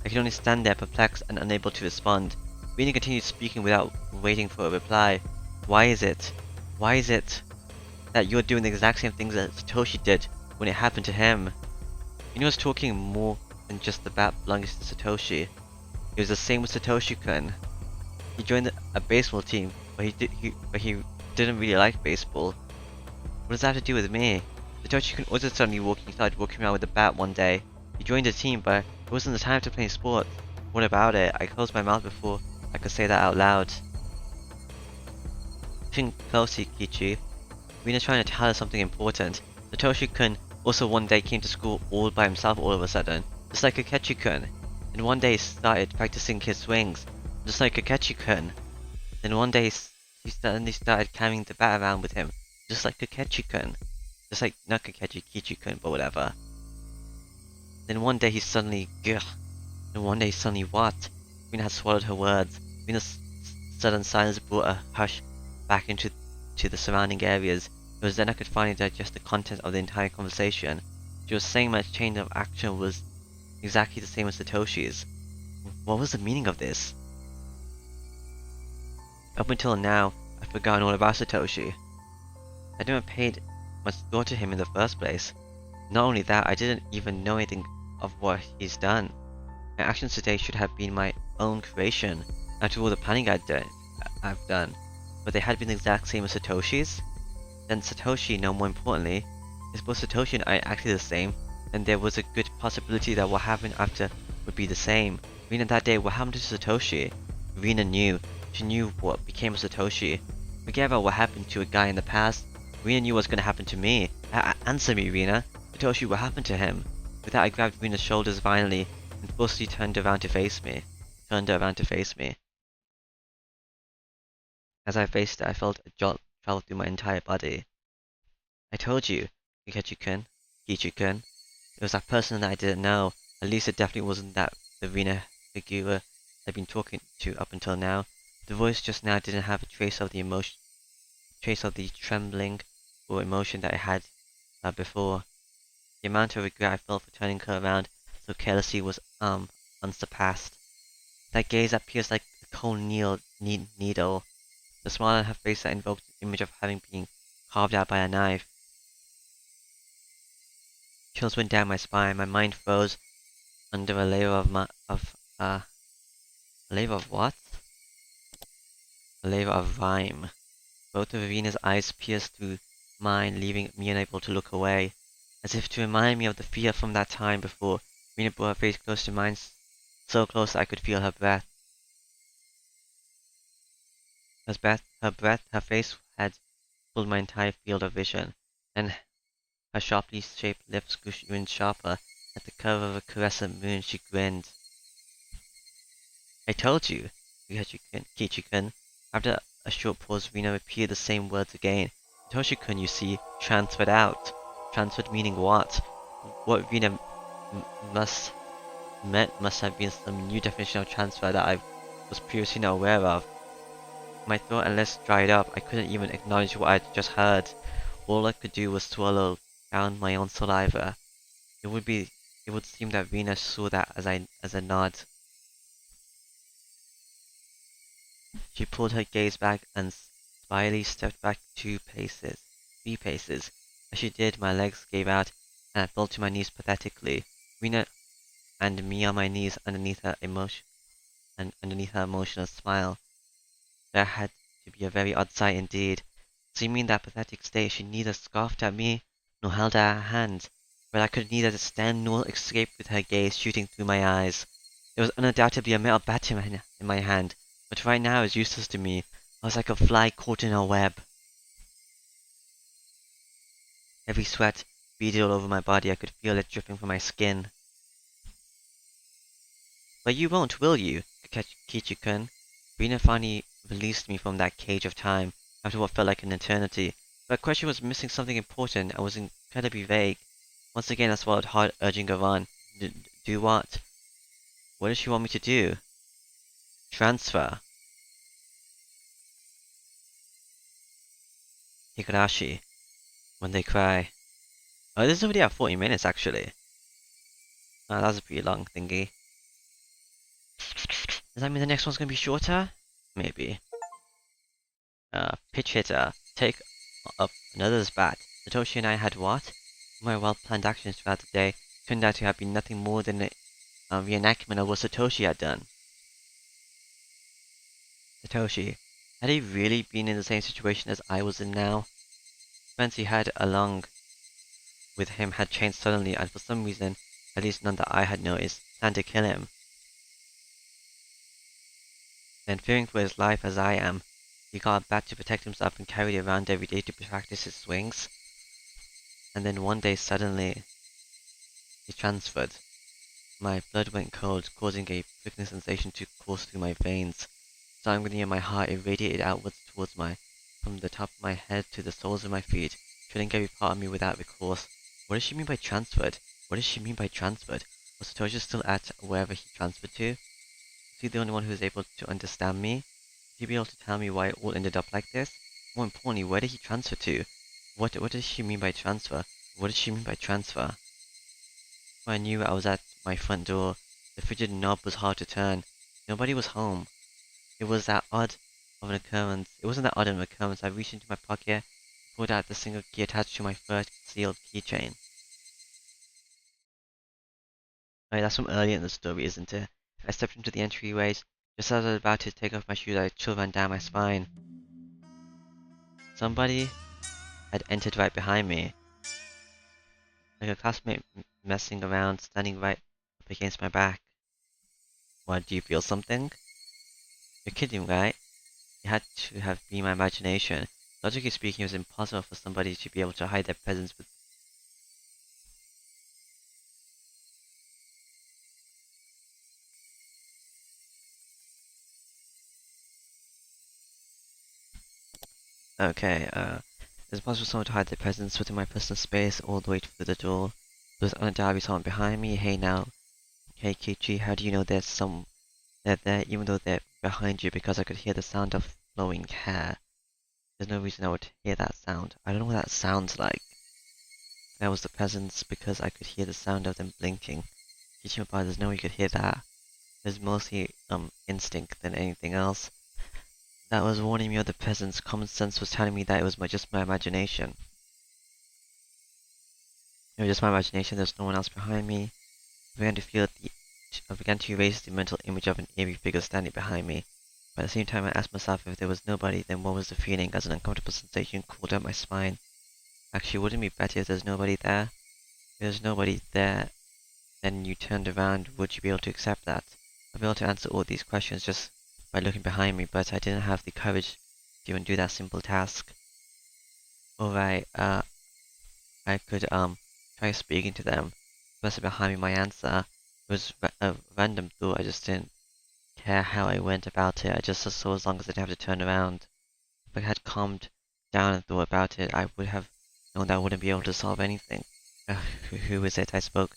I could only stand there perplexed and unable to respond. Rena continued speaking without waiting for a reply. Why is it? Why is it that you're doing the exact same things that Satoshi did when it happened to him? Rena was talking more than just the bat belonging to Satoshi. It was the same with Satoshi-kun. He joined a baseball team, but he didn't really like baseball. What does that have to do with me? Satoshi-kun also suddenly started walking around with a bat one day. He joined the team, but it wasn't the time to play sports. What about it? I closed my mouth before I could say that out loud. Listen closely, Kichi. Rina's trying to tell us something important. Satoshi-kun also one day came to school all by himself all of a sudden, just like Akechi-kun. Then one day he started practicing his swings, just like Akechi-kun. Then one day he suddenly started carrying the bat around with him, just like Akechi-kun. Just like not Akechi, Kichi-kun, but whatever. Then one day he suddenly and one day he suddenly what? Rina had swallowed her words. Rina's sudden silence brought a hush back into the surrounding areas. It was then I could finally digest the content of the entire conversation. She was saying my chain of action was exactly the same as Satoshi's. What was the meaning of this? Up until now, I'd forgotten all about Satoshi. I never paid much thought to him in the first place. Not only that, I didn't even know anything of what he's done. My actions today should have been my own creation, after all the planning I've done. But they had been the exact same as Satoshi's? Then Satoshi, no more importantly, if both Satoshi and I acted the same, then there was a good possibility that what happened after would be the same. Rina that day, what happened to Satoshi? Rina knew. She knew what became of Satoshi. Forget about what happened to a guy in the past. Rina knew what's gonna happen to me. Answer me, Rina. Satoshi, what happened to him? With that, I grabbed Rina's shoulders violently and forcefully turned her around to face me. As I faced her, I felt a jolt travel through my entire body. I told you, Akechi-kun, Kichi-kun. It was that person that I didn't know. At least it definitely wasn't that the Rina Higura I'd been talking to up until now. The voice just now didn't have a trace of the trembling or emotion that I had before. The amount of regret I felt for turning her around so carelessly was unsurpassed. That gaze that pierced like a cold needle. The smile on her face that invoked the image of having been carved out by a knife. Chills went down my spine. My mind froze under a layer of a layer of what? A layer of rhyme. Both of Irina's eyes pierced through mine, leaving me unable to look away. As if to remind me of the fear from that time before, Irina brought her face close to mine, so close that I could feel her breath. Her face had pulled my entire field of vision, and her sharply shaped lips grew even sharper. At the curve of a crescent moon, she grinned. I told you, Kichi-kun. After a short pause, Rina repeated the same words again. Satoshi-kun, you see, transferred out. Transferred meaning what? What Rina must have been some new definition of transfer that I was previously not aware of. My throat and lips dried up. I couldn't even acknowledge what I had just heard. All I could do was swallow down my own saliva. It would seem that Rina saw that as a nod. She pulled her gaze back and slyly stepped back 3 paces. As she did, my legs gave out, and I fell to my knees pathetically. Rina and me on my knees underneath her emotional smile. That had to be a very odd sight indeed. Seeming in that pathetic state, she neither scoffed at me nor held out her hand, but I could neither stand nor escape with her gaze shooting through my eyes. There was undoubtedly a metal bat in my hand, but right now it was useless to me. I was like a fly caught in a web. Every sweat beaded all over my body. I could feel it dripping from my skin. But you won't, will you, Kichi-kun? Rina finally released me from that cage of time after what felt like an eternity. But question was missing something important. I was incredibly vague. Once again, I swallowed hard, urging her on. Do what? What does she want me to do? Transfer. Higurashi. When they cry. Oh, this is already at 40 minutes, actually. Oh, that was a pretty long thingy. Does that mean the next one's gonna be shorter? Maybe. Pitch hitter. Take up another's bat. Satoshi and I had what? My well-planned actions throughout the day turned out to have been nothing more than a reenactment of what Satoshi had done. Satoshi. Had he really been in the same situation as I was in now? Friends he had along with him had changed suddenly, and for some reason, at least none that I had noticed, planned to kill him. Then, fearing for his life as I am, he got a bat to protect himself and carried it around every day to practice his swings. And then one day, suddenly, he transferred. My blood went cold, causing a prickling sensation to course through my veins. Starting near my heart, it radiated outwards towards from the top of my head to the soles of my feet, filling every part of me without recourse. What does she mean by transferred? What does she mean by transferred? Was Satoshi still at wherever he transferred to? Was he the only one who was able to understand me? Would he be able to tell me why it all ended up like this? More importantly, where did he transfer to? What does she mean by transfer? What does she mean by transfer? When I knew I was at my front door, the frigid knob was hard to turn. Nobody was home. It was that odd of an occurrence. It wasn't that odd of an occurrence. I reached into my pocket and pulled out the single key attached to my first sealed keychain. Right, that's from earlier in the story, isn't it? I stepped into the entryways. Just as I was about to take off my shoes, a chill ran down my spine. Somebody had entered right behind me. Like a classmate messing around, standing right up against my back. What, do you feel something? You're kidding, right? It had to have been my imagination. Logically speaking, it was impossible for somebody to be able to hide their presence with. Okay, it's impossible for someone to hide their presence within my personal space all the way through the door. There's undoubtedly someone behind me. Hey now. Hey Kichi, how do you know they're there even though they're behind you? Because I could hear the sound of flowing hair. There's no reason I would hear that sound. I don't know what that sounds like. That was the presence because I could hear the sound of them blinking. Kichi, there's no way you could hear that. It's mostly instinct than anything else. That was warning me of the presence. Common sense was telling me that it was just my imagination. It was just my imagination. There's no one else behind me. I began to erase the mental image of an eerie figure standing behind me. But at the same time, I asked myself if there was nobody, then what was the feeling as an uncomfortable sensation cooled up my spine? Actually, wouldn't it be better if there's nobody there? If there's nobody there, then you turned around, would you be able to accept that? I'd be able to answer all these questions just by looking behind me, but I didn't have the courage to even do that simple task. Alright, I could, try speaking to them. The person behind me, my answer. It was a random thought, I just didn't care how I went about it, I just saw as long as I didn't have to turn around. If I had calmed down and thought about it, I would have known that I wouldn't be able to solve anything. Who is it? I spoke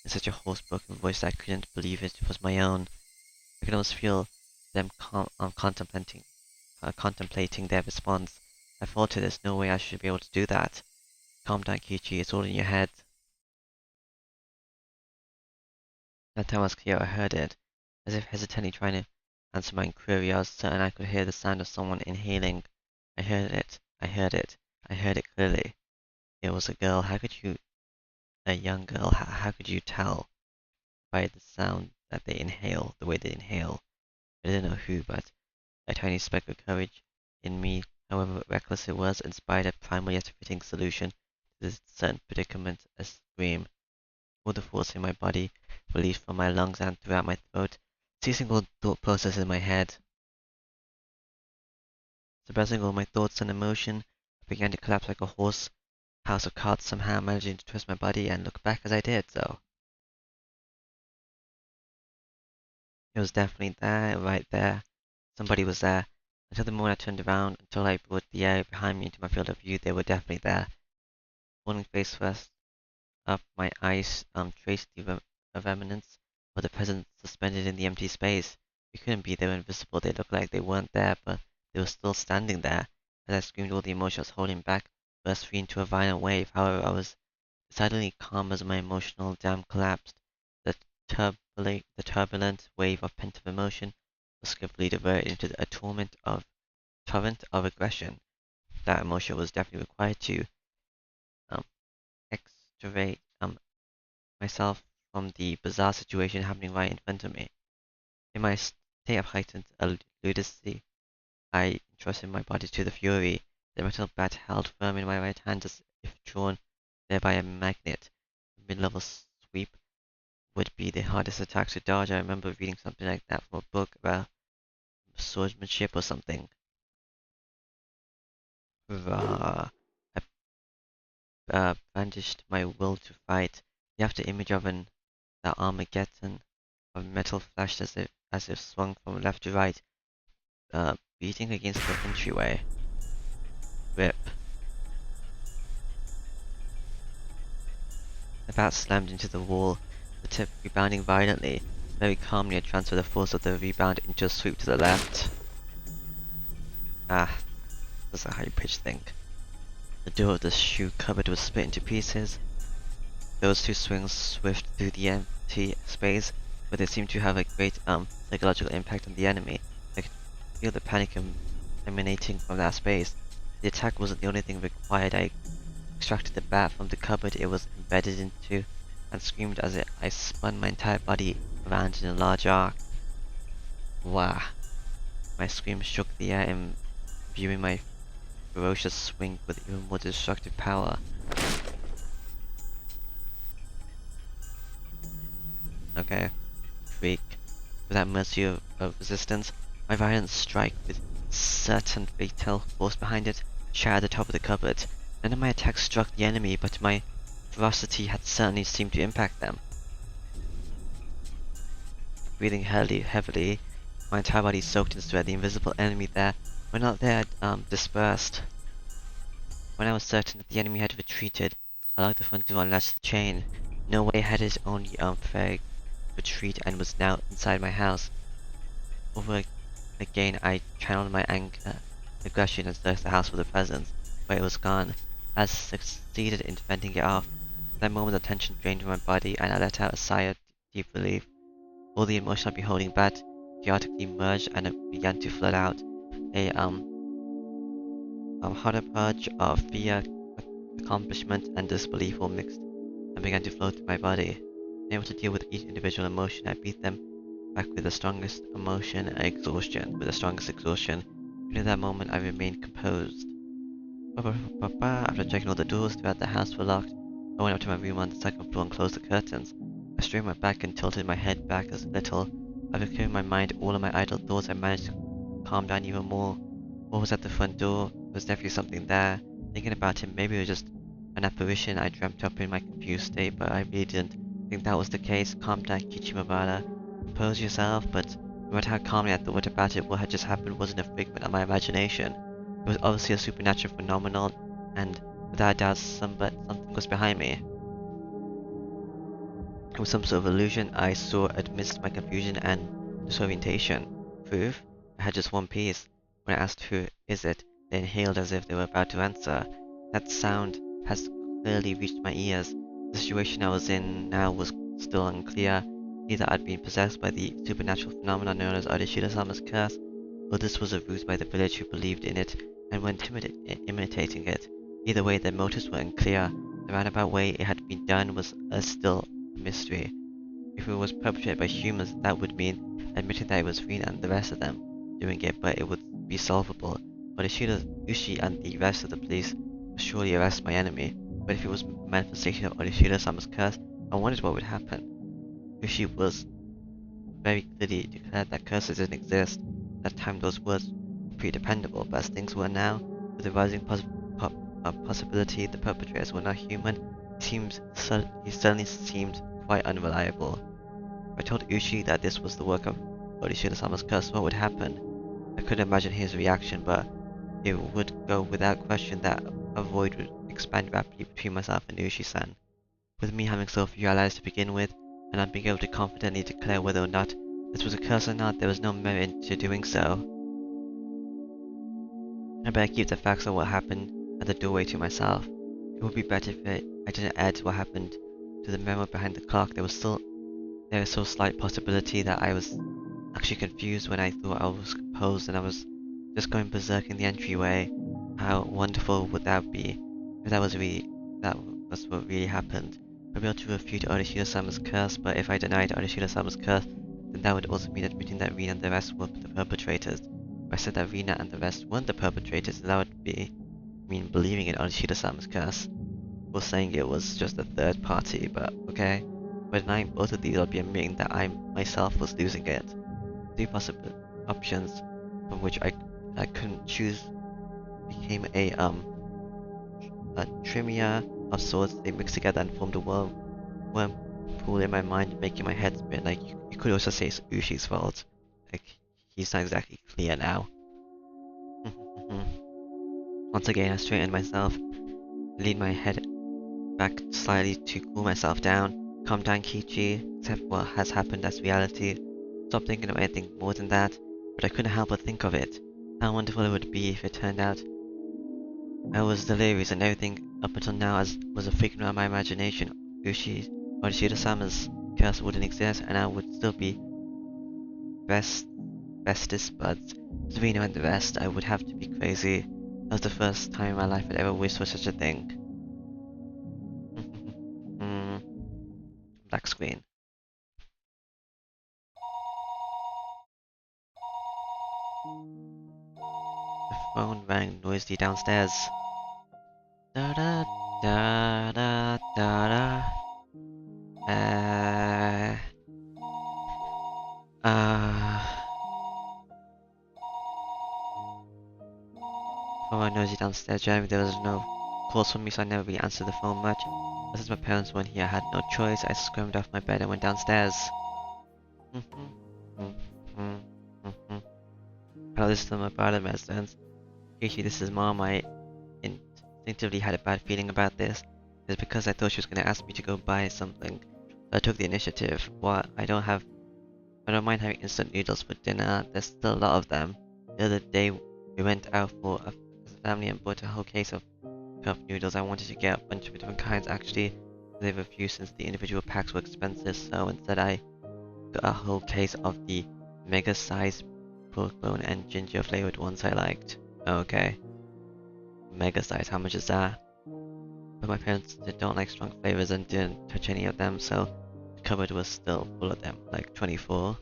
in such a hoarse, broken voice that I couldn't believe it was my own. I could almost feel them contemplating their response. I faltered, there's no way I should be able to do that. Calm down, Kichi, it's all in your head. That time was clear, I heard it. As if hesitantly trying to answer my inquiry, I was certain I could hear the sound of someone inhaling. I heard it. I heard it. I heard it clearly. It was a girl. A young girl, how could you tell by the sound that they inhale, the way they inhale? I didn't know who, but a tiny speck of courage in me, however reckless it was, inspired a primal yet fitting solution to this certain predicament, a scream. All the force in my body released from my lungs and throughout my throat, ceasing all thought process in my head. Suppressing all my thoughts and emotion, I began to collapse like a house of cards, somehow managing to twist my body and look back as I did so. It was definitely there, right there. Somebody was there. Until the moment I turned around, until I brought the area behind me into my field of view, they were definitely there. Falling face first up, my eyes traced the remnants of the presence suspended in the empty space. They couldn't be, they were invisible, they looked like they weren't there, but they were still standing there. As I screamed, all the emotion I was holding back burst free into a violent wave. However, I was decidedly calm as my emotional dam collapsed. The turbulent wave of pent-up emotion was swiftly diverted into a torrent of aggression. That emotion was definitely required to um, extravate myself from the bizarre situation happening right in front of me. In my state of heightened lucidity, I entrusted my body to the fury. The metal bat held firm in my right hand as if drawn there by a magnet. The mid-level sweep would be the hardest attack to dodge. I remember reading something like that from a book about swordsmanship or something. Hurrah! I brandished my will to fight. The after image of an Armageddon of metal flashed as if swung from left to right, beating against the entryway. Rip. The bat slammed into the wall, the tip rebounding violently. Very calmly I transferred the force of the rebound into a sweep to the left. Ah, that's a high-pitched thing. The door of the shoe cupboard was split into pieces. Those two swings swift through the empty space, but they seemed to have a great psychological impact on the enemy. I could feel the panic emanating from that space. The attack wasn't the only thing required. I extracted the bat from the cupboard it was embedded into, and screamed as I spun my entire body around in a large arc. Wah! My scream shook the air, imbuing my ferocious swing with even more destructive power. Okay, freak. Without mercy of resistance, my violent strike with certain fatal force behind it shattered the top of the cupboard. None of my attacks struck the enemy, but my ferocity had certainly seemed to impact them. Breathing heavily, my entire body soaked in sweat. The invisible enemy there, when not there, dispersed. When I was certain that the enemy had retreated, I locked the front door and latched the chain. No way had his only fair retreat and was now inside my house. Over again I channeled my anger, aggression and searched the house for the presence, but it was gone. I succeeded in fending it off. At that moment the tension drained from my body and I let out a sigh of deep relief. All the emotion I'd been holding back chaotically merged and it began to flood out. A hodgepodge of fear, accomplishment and disbelief all mixed and began to flow through my body. Unable to deal with each individual emotion, I beat them back with the strongest exhaustion. Even in that moment, I remained composed. After checking all the doors throughout the house were locked, I went up to my room on the second floor and closed the curtains. I straightened my back and tilted my head back a little. After clearing my mind all of my idle thoughts, I managed to calm down even more. What was at the front door? There was definitely something there. Thinking about it, maybe it was just an apparition I dreamt up in my confused state, but I really didn't think that was the case. Calm down, Kichimabara. Compose yourself, but no matter how calmly I thought about it, what had just happened wasn't a figment of my imagination. It was obviously a supernatural phenomenon, and without doubt something was behind me. It was some sort of illusion I saw amidst my confusion and disorientation. Proof? I had just one piece. When I asked who is it, they inhaled as if they were about to answer. That sound has clearly reached my ears. The situation I was in now was still unclear. Either I'd been possessed by the supernatural phenomenon known as Odishida-sama's curse, or this was a ruse by the village who believed in it and were imitating it. Either way, their motives were unclear. The roundabout way it had been done was still a mystery. If it was perpetrated by humans, that would mean admitting that it was Rina and the rest of them doing it, but it would be solvable. Odishida, Ushi, and the rest of the police would surely arrest my enemy. But if it was a manifestation of Odishida-sama's curse, I wondered what would happen. Ushi was very clearly declared that curses didn't exist. At that time those words pretty dependable, but as things were now, with the rising possibility the perpetrators were not human, he suddenly seemed quite unreliable. I told Uchi that this was the work of Orishida-sama's curse. What would happen? I couldn't imagine his reaction, but it would go without question that a void would expand rapidly between myself and Uchi-san. With me having so few allies to begin with, and not being able to confidently declare whether or not this was a curse or not, there was no merit to doing so. I better keep the facts of what happened at the doorway to myself. It would be better if I didn't add what happened to the memo behind the clock. There was so slight possibility that I was actually confused when I thought I was composed and I was just going berserk in the entryway. How wonderful would that be if that was what really happened? I'd be able to refute Orishida-sama's curse, but if I denied Orishida-sama's curse, then that would also mean admitting that Rina and the rest were the perpetrators. If I said that Rina and the rest weren't the perpetrators, then that would mean believing in Orishida-sama's curse, or saying it was just a third party, but okay. By denying both of these, I'd be admitting that I myself was losing it. Three possible options from which I couldn't choose became a trivia of sorts. They mixed together and formed a wormhole in my mind, making my head spin. Like, you could also say it's Ushi's fault. Like, he's not exactly clear now. Once again, I straightened myself, leaned my head back slightly to cool myself down. Calm down, Kichi. Accept what has happened as reality. Stop thinking of anything more than that. But I couldn't help but think of it. How wonderful it would be if it turned out I was delirious and everything up until now was a figment of my imagination. Orishida-sama's curse wouldn't exist, and I would still be bestest buds. Serena and the rest, I would have to be crazy. That was the first time in my life I'd ever wished for such a thing. Black screen. The phone rang noisily downstairs. Da da da da da da. Phone rang noisily downstairs, Jeremy. There was no calls from me, so I never really answered the phone much. But since my parents weren't here, I had no choice. I squirmed off my bed and went downstairs. Hello, this is my brother, residence. Usually this is Mom. I instinctively had a bad feeling about this. It's because I thought she was going to ask me to go buy something. So I took the initiative. I don't mind having instant noodles for dinner. There's still a lot of them. The other day we went out as a family and bought a whole case of cup noodles. I wanted to get a bunch of different kinds actually. They have a few since the individual packs were expensive, so instead I got a whole case of the mega sized pork bone and ginger flavored ones I liked. Okay. Mega size, how much is that? But my parents don't like strong flavors and didn't touch any of them, so the cupboard was still full of them, like 24.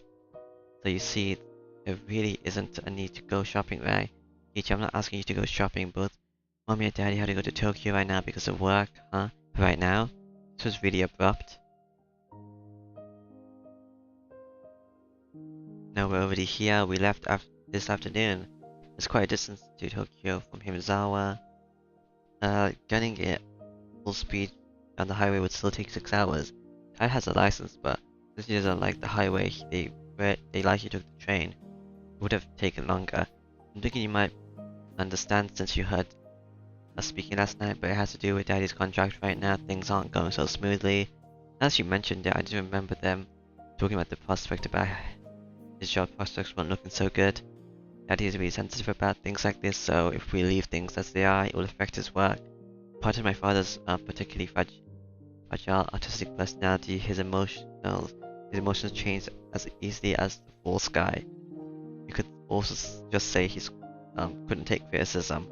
So you see, there really isn't a need to go shopping, right? Ichi, I'm not asking you to go shopping, both Mommy and Daddy had to go to Tokyo right now because of work, huh? Right now? This was really abrupt. Now we're already here. We left this afternoon. It's quite a distance to Tokyo from Himizawa. Gunning it full speed on the highway would still take 6 hours. Ty has a license, but since he doesn't like the highway, they likely took the train. It would have taken longer. I'm thinking you might understand since you heard us speaking last night, but it has to do with Daddy's contract right now. Things aren't going so smoothly. As you mentioned it, I do remember them talking about the prospect about his job prospects weren't looking so good. Daddy is really sensitive about things like this, so if we leave things as they are, it will affect his work. Part of my father's particularly fragile artistic personality, his emotions change as easily as the fall sky. You could also just say he's couldn't take criticism,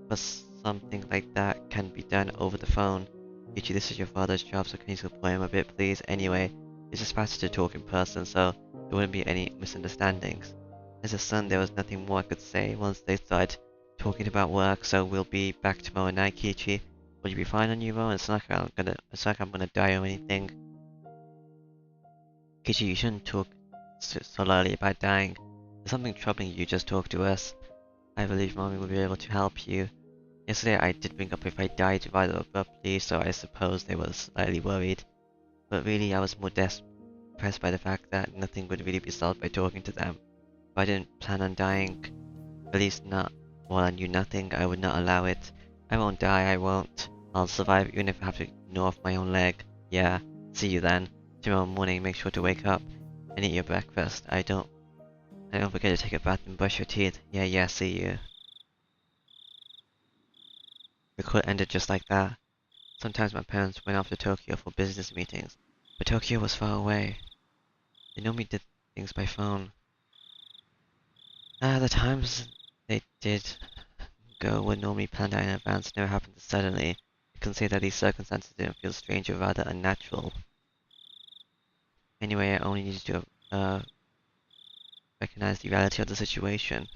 but something like that can be done over the phone. Ichi, this is your father's job, so can you support him a bit, please? Anyway, it's just faster to talk in person, so there wouldn't be any misunderstandings. As a son, there was nothing more I could say once they started talking about work, so we'll be back tomorrow night, Kichi. Will you be fine on your own? It's not like I'm gonna die or anything. Kichi, you shouldn't talk so loudly about dying. There's something troubling you, just talk to us. I believe Mommy will be able to help you. Yesterday I did bring up if I died rather abruptly, so I suppose they were slightly worried. But really I was more depressed by the fact that nothing would really be solved by talking to them. If I didn't plan on dying, at least not while I knew nothing, I would not allow it. I won't die, I won't. I'll survive even if I have to gnaw off my own leg. Yeah, see you then. Tomorrow morning make sure to wake up and eat your breakfast. I don't forget to take a bath and brush your teeth. Yeah, see you. The call ended just like that. Sometimes my parents went off to Tokyo for business meetings, but Tokyo was far away. They normally did things by phone. The times they did go were normally planned out in advance, never happened suddenly. You can say that these circumstances didn't feel strange or rather unnatural. Anyway, I only needed to recognize the reality of the situation.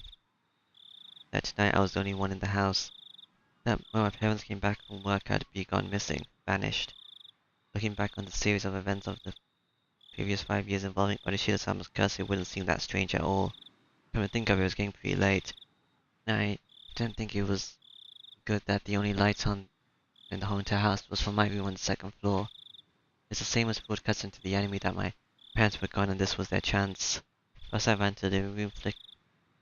That tonight I was the only one in the house. That when my parents came back from work, I'd be gone missing, vanished. Looking back on the series of events of the previous 5 years involving Onishida-sama's curse, it wouldn't seem that strange at all. Come to think of it, it was getting pretty late. I didn't think it was good that the only lights on in the whole entire house was from my room on the second floor. It's the same as broadcasting to the enemy that my parents were gone and this was their chance. First I ran to the living room, flicked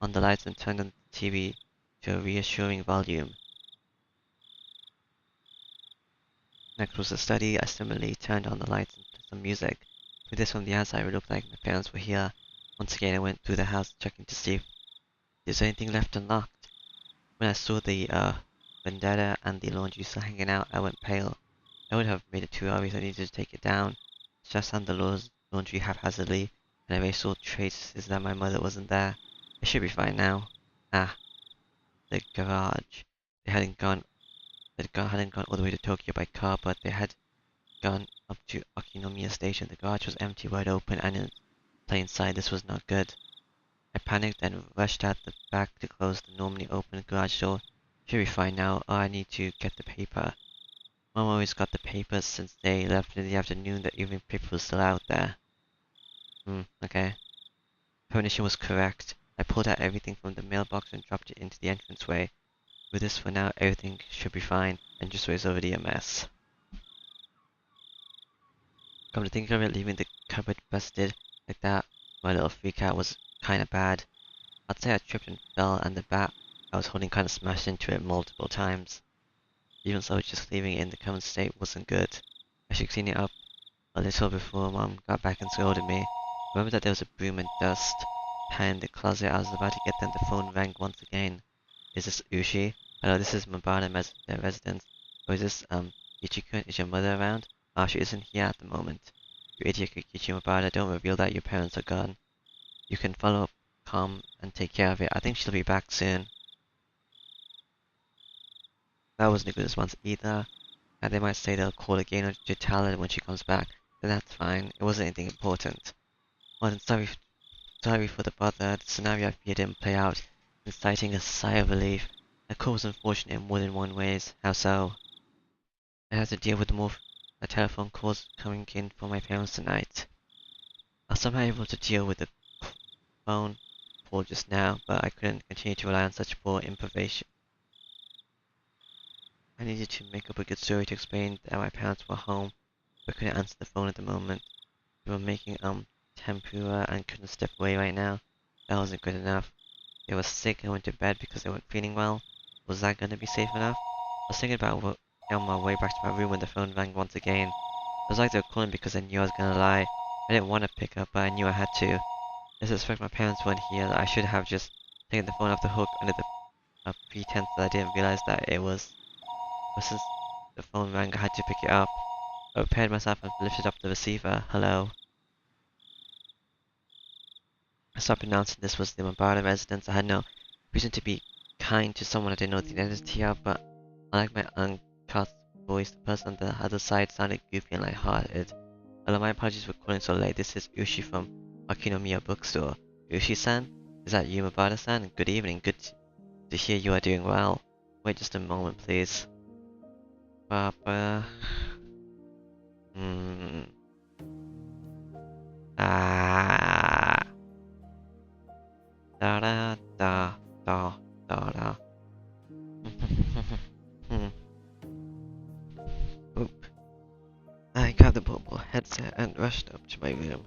on the lights and turned on the TV to a reassuring volume. Next was the study. I similarly turned on the lights and played some music. With this from the outside, it looked like my parents were here. Once again, I went through the house checking to see if there's anything left unlocked. When I saw the vendetta and the laundry still hanging out, I went pale. I would have made it too obvious I needed to take it down. Just on the laundry haphazardly, and I really saw traces that my mother wasn't there. I should be fine now. The garage. They hadn't gone all the way to Tokyo by car, but they had gone up to Okinomiya Station. The garage was empty, wide open, and in plain sight. This was not good. I panicked and rushed out the back to close the normally open garage door. Should be fine now. Oh, I need to get the paper. Mom always got the papers since they left in the afternoon. The evening paper was still out there. Okay. Premonition was correct. I pulled out everything from the mailbox and dropped it into the entranceway. With this for now, everything should be fine, and just was already a mess. Come to think of it, leaving the cupboard busted like that, my little freak out was kinda bad. I'd say I tripped and fell, and the bat I was holding kinda smashed into it multiple times. Even so, just leaving it in the current state wasn't good. I should clean it up a little before Mom got back and scolded me. I remember that there was a broom and dust pan in the closet. I was about to get them. The phone rang once again. Is this Ushi? Hello, this is Mabana residence. Or is this, Ichikun? Is your mother around? Ah, she isn't here at the moment. You idiot, Kichi Mabana, don't reveal that your parents are gone. You can follow up, calm, and take care of it. I think she'll be back soon. That wasn't a good response either. And they might say they'll call again or to tell her when she comes back. Then that's fine. It wasn't anything important. Well then, sorry for the bother. The scenario I feared didn't play out, inciting a sigh of relief. That call was unfortunate in more than one ways. How so? I had to deal with more telephone calls coming in from my parents tonight. I was somehow able to deal with the phone call just now, but I couldn't continue to rely on such poor improvisation. I needed to make up a good story to explain that my parents were home, but couldn't answer the phone at the moment. They were making tempura and couldn't step away right now. That wasn't good enough. They were sick and went to bed because they weren't feeling well. Was that gonna be safe enough? I was thinking about on my way back to my room when the phone rang once again. It was like they were calling because I knew I was gonna lie. I didn't want to pick up, but I knew I had to. I suspect my parents weren't here. I should have just taken the phone off the hook under the pretense that I didn't realize that it was. But since the phone rang, I had to pick it up. I prepared myself and lifted up the receiver. Hello. I stopped announcing this was the Mabara residence. I had no reason to be kind to someone I didn't know the identity of, but unlike my uncouth voice, the person on the other side sounded goofy and light-hearted. Hello, my apologies for calling so late. This is Ushi from Akinomiya Bookstore. Ushi-san? Is that you, Mabara-san? Good evening. Good to hear you are doing well. Wait just a moment, please. Papa... Da da da da da da headset and rushed up to my room.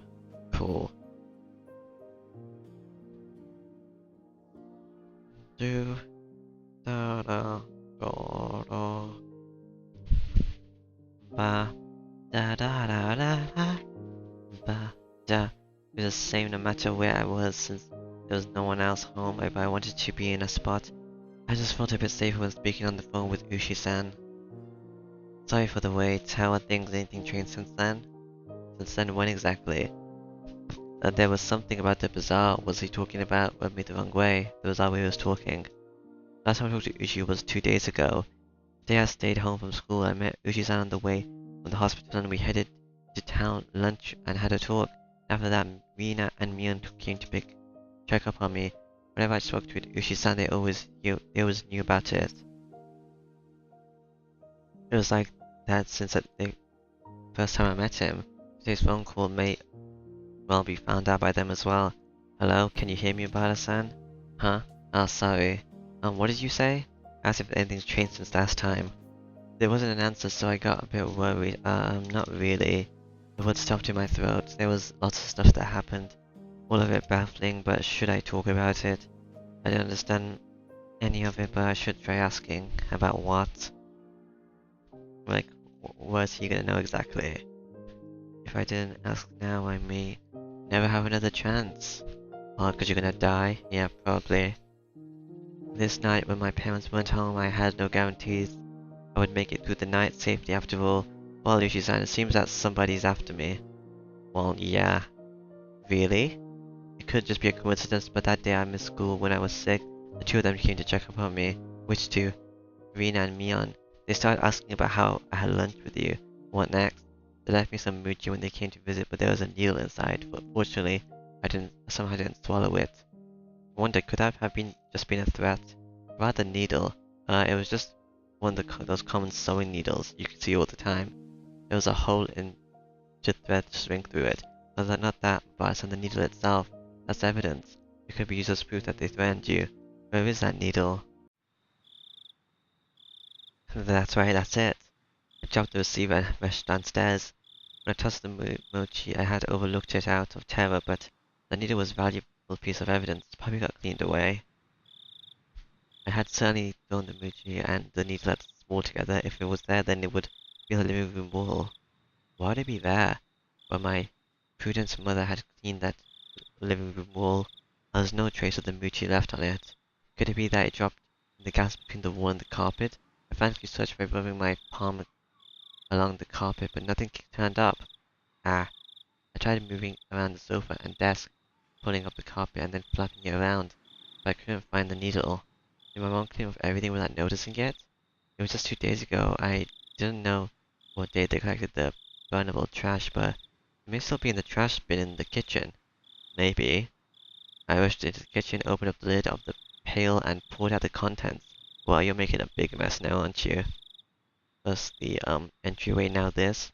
Cool. Do da da da da ba da da da da da ba da. It was the same no matter where I was, since there was no one else home. If I wanted to be in a spot, I just felt a bit safer when speaking on the phone with Ushi-san. Sorry for the wait. How are things? Anything changed since then? Since then, when exactly? There was something about the bazaar. Was he talking about rubbed me the wrong way? The bazaar we was talking. Last time I talked to Uchi was 2 days ago. The day I stayed home from school, I met Uchi-san on the way from the hospital and we headed to town, lunch, and had a talk. After that, Rina and Mion came to check up on me. Whenever I spoke to Uchi-san, they always knew about it. It was like that since the first time I met him. Today's phone call may well be found out by them as well. Hello, can you hear me, Bada-san? Huh? Oh, sorry. What did you say? Asked if anything's changed since last time. There wasn't an answer, so I got a bit worried. Not really. The words stopped in my throat. There was lots of stuff that happened. All of it baffling, but should I talk about it? I didn't understand any of it, but I should try asking. About what? Like, what's he gonna know exactly? If I didn't ask now, I may never have another chance. Oh, 'cause you're gonna die? Yeah, probably. This night, when my parents weren't home, I had no guarantees I would make it through the night safely after all. Well, Yushi-san, it seems that somebody's after me. Well, yeah. Really? It could just be a coincidence, but that day I missed school when I was sick. The two of them came to check up on me. Which two? Rina and Mion. They started asking about how I had lunch with you. What next? They left me some mochi when they came to visit, but there was a needle inside. But fortunately, somehow I didn't swallow it. I wonder, could that have just been a threat? Rather needle. It was just one of those common sewing needles you can see all the time. There was a hole in the thread string through it. Not that, but on the needle itself. That's evidence. It could be used as proof that they threatened you. Where is that needle? That's right, that's it. I dropped the receiver and rushed downstairs. When I tossed the mochi, I had overlooked it out of terror, but the needle was a valuable piece of evidence. Probably got cleaned away. I had certainly thrown the mochi and the needle at the wall together. If it was there, then it would be on the living room wall. Why would it be there? But my prudent mother had cleaned that living room wall. There was no trace of the mochi left on it. Could it be that it dropped in the gaps between the wall and the carpet? I frantically searched by rubbing my palm along the carpet, but nothing turned up. I tried moving around the sofa and desk, pulling up the carpet and then flapping it around, but I couldn't find the needle. Did my mom clean up everything without noticing it? It was just 2 days ago. I didn't know what day they collected the burnable trash, but it may still be in the trash bin in the kitchen. Maybe. I rushed into the kitchen, opened up the lid of the pail, and poured out the contents. Well, you're making a big mess now, aren't you? Plus the entryway, now this.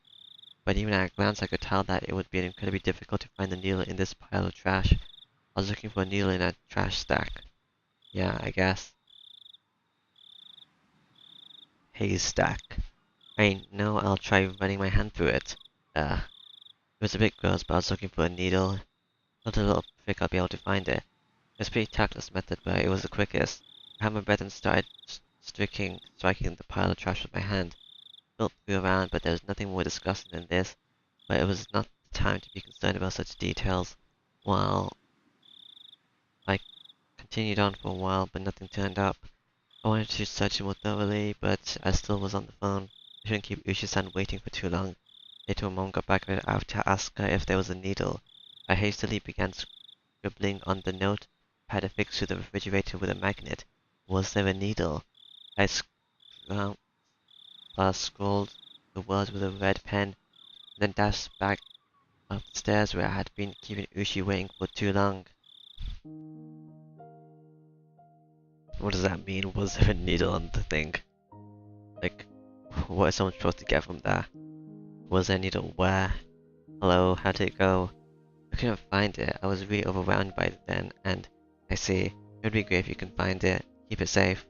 But even at a glance I could tell that it would be incredibly difficult to find the needle in this pile of trash. I was looking for a needle in a trash stack. Yeah, I guess. Haystack. No, I'll try running my hand through it. It was a bit gross, but I was looking for a needle. Not a little trick I'll be able to find it. It was a pretty tactless method, but it was the quickest. I had my breath and started striking the pile of trash with my hand. Felt through around, but there was nothing more disgusting than this. But it was not the time to be concerned about such details. Well, I continued on for a while, but nothing turned up. I wanted to search it more thoroughly, but I still was on the phone. I shouldn't keep Ushi-san waiting for too long. Later, my mom got back out to ask her if there was a needle. I hastily began scribbling on the note pad affixed to the refrigerator with a magnet. Was there a needle? I scrawled the words with a red pen, then dashed back up the stairs where I had been keeping Ushi waiting for too long. What does that mean? Was there a needle on the thing? Like, what is someone supposed to get from that? Was there a needle where? Hello, how did it go? I couldn't find it. I was really overwhelmed by it then, and I see. It would be great if you can find it. Keep it safe.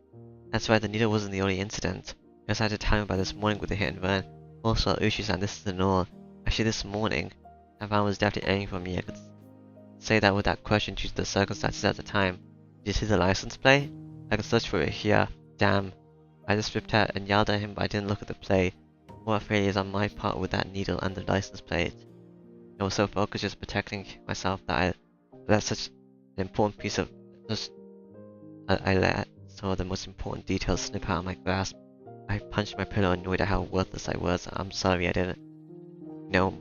That's right, the needle wasn't the only incident. I decided to tell him about this morning with the hit and run. Also, Ushi-san, this isn't all. I Actually, this morning, I found was definitely aiming for me. I could say that without question due to the circumstances at the time. Did you see the license plate? I can search for it here. Damn. I just ripped out and yelled at him, but I didn't look at the plate. What failures on my part with that needle and the license plate. I was so focused just protecting myself that that's such an important piece of just I let some of the most important details slip out of my grasp. I punched my pillow, annoyed at how worthless I was. I'm sorry I didn't know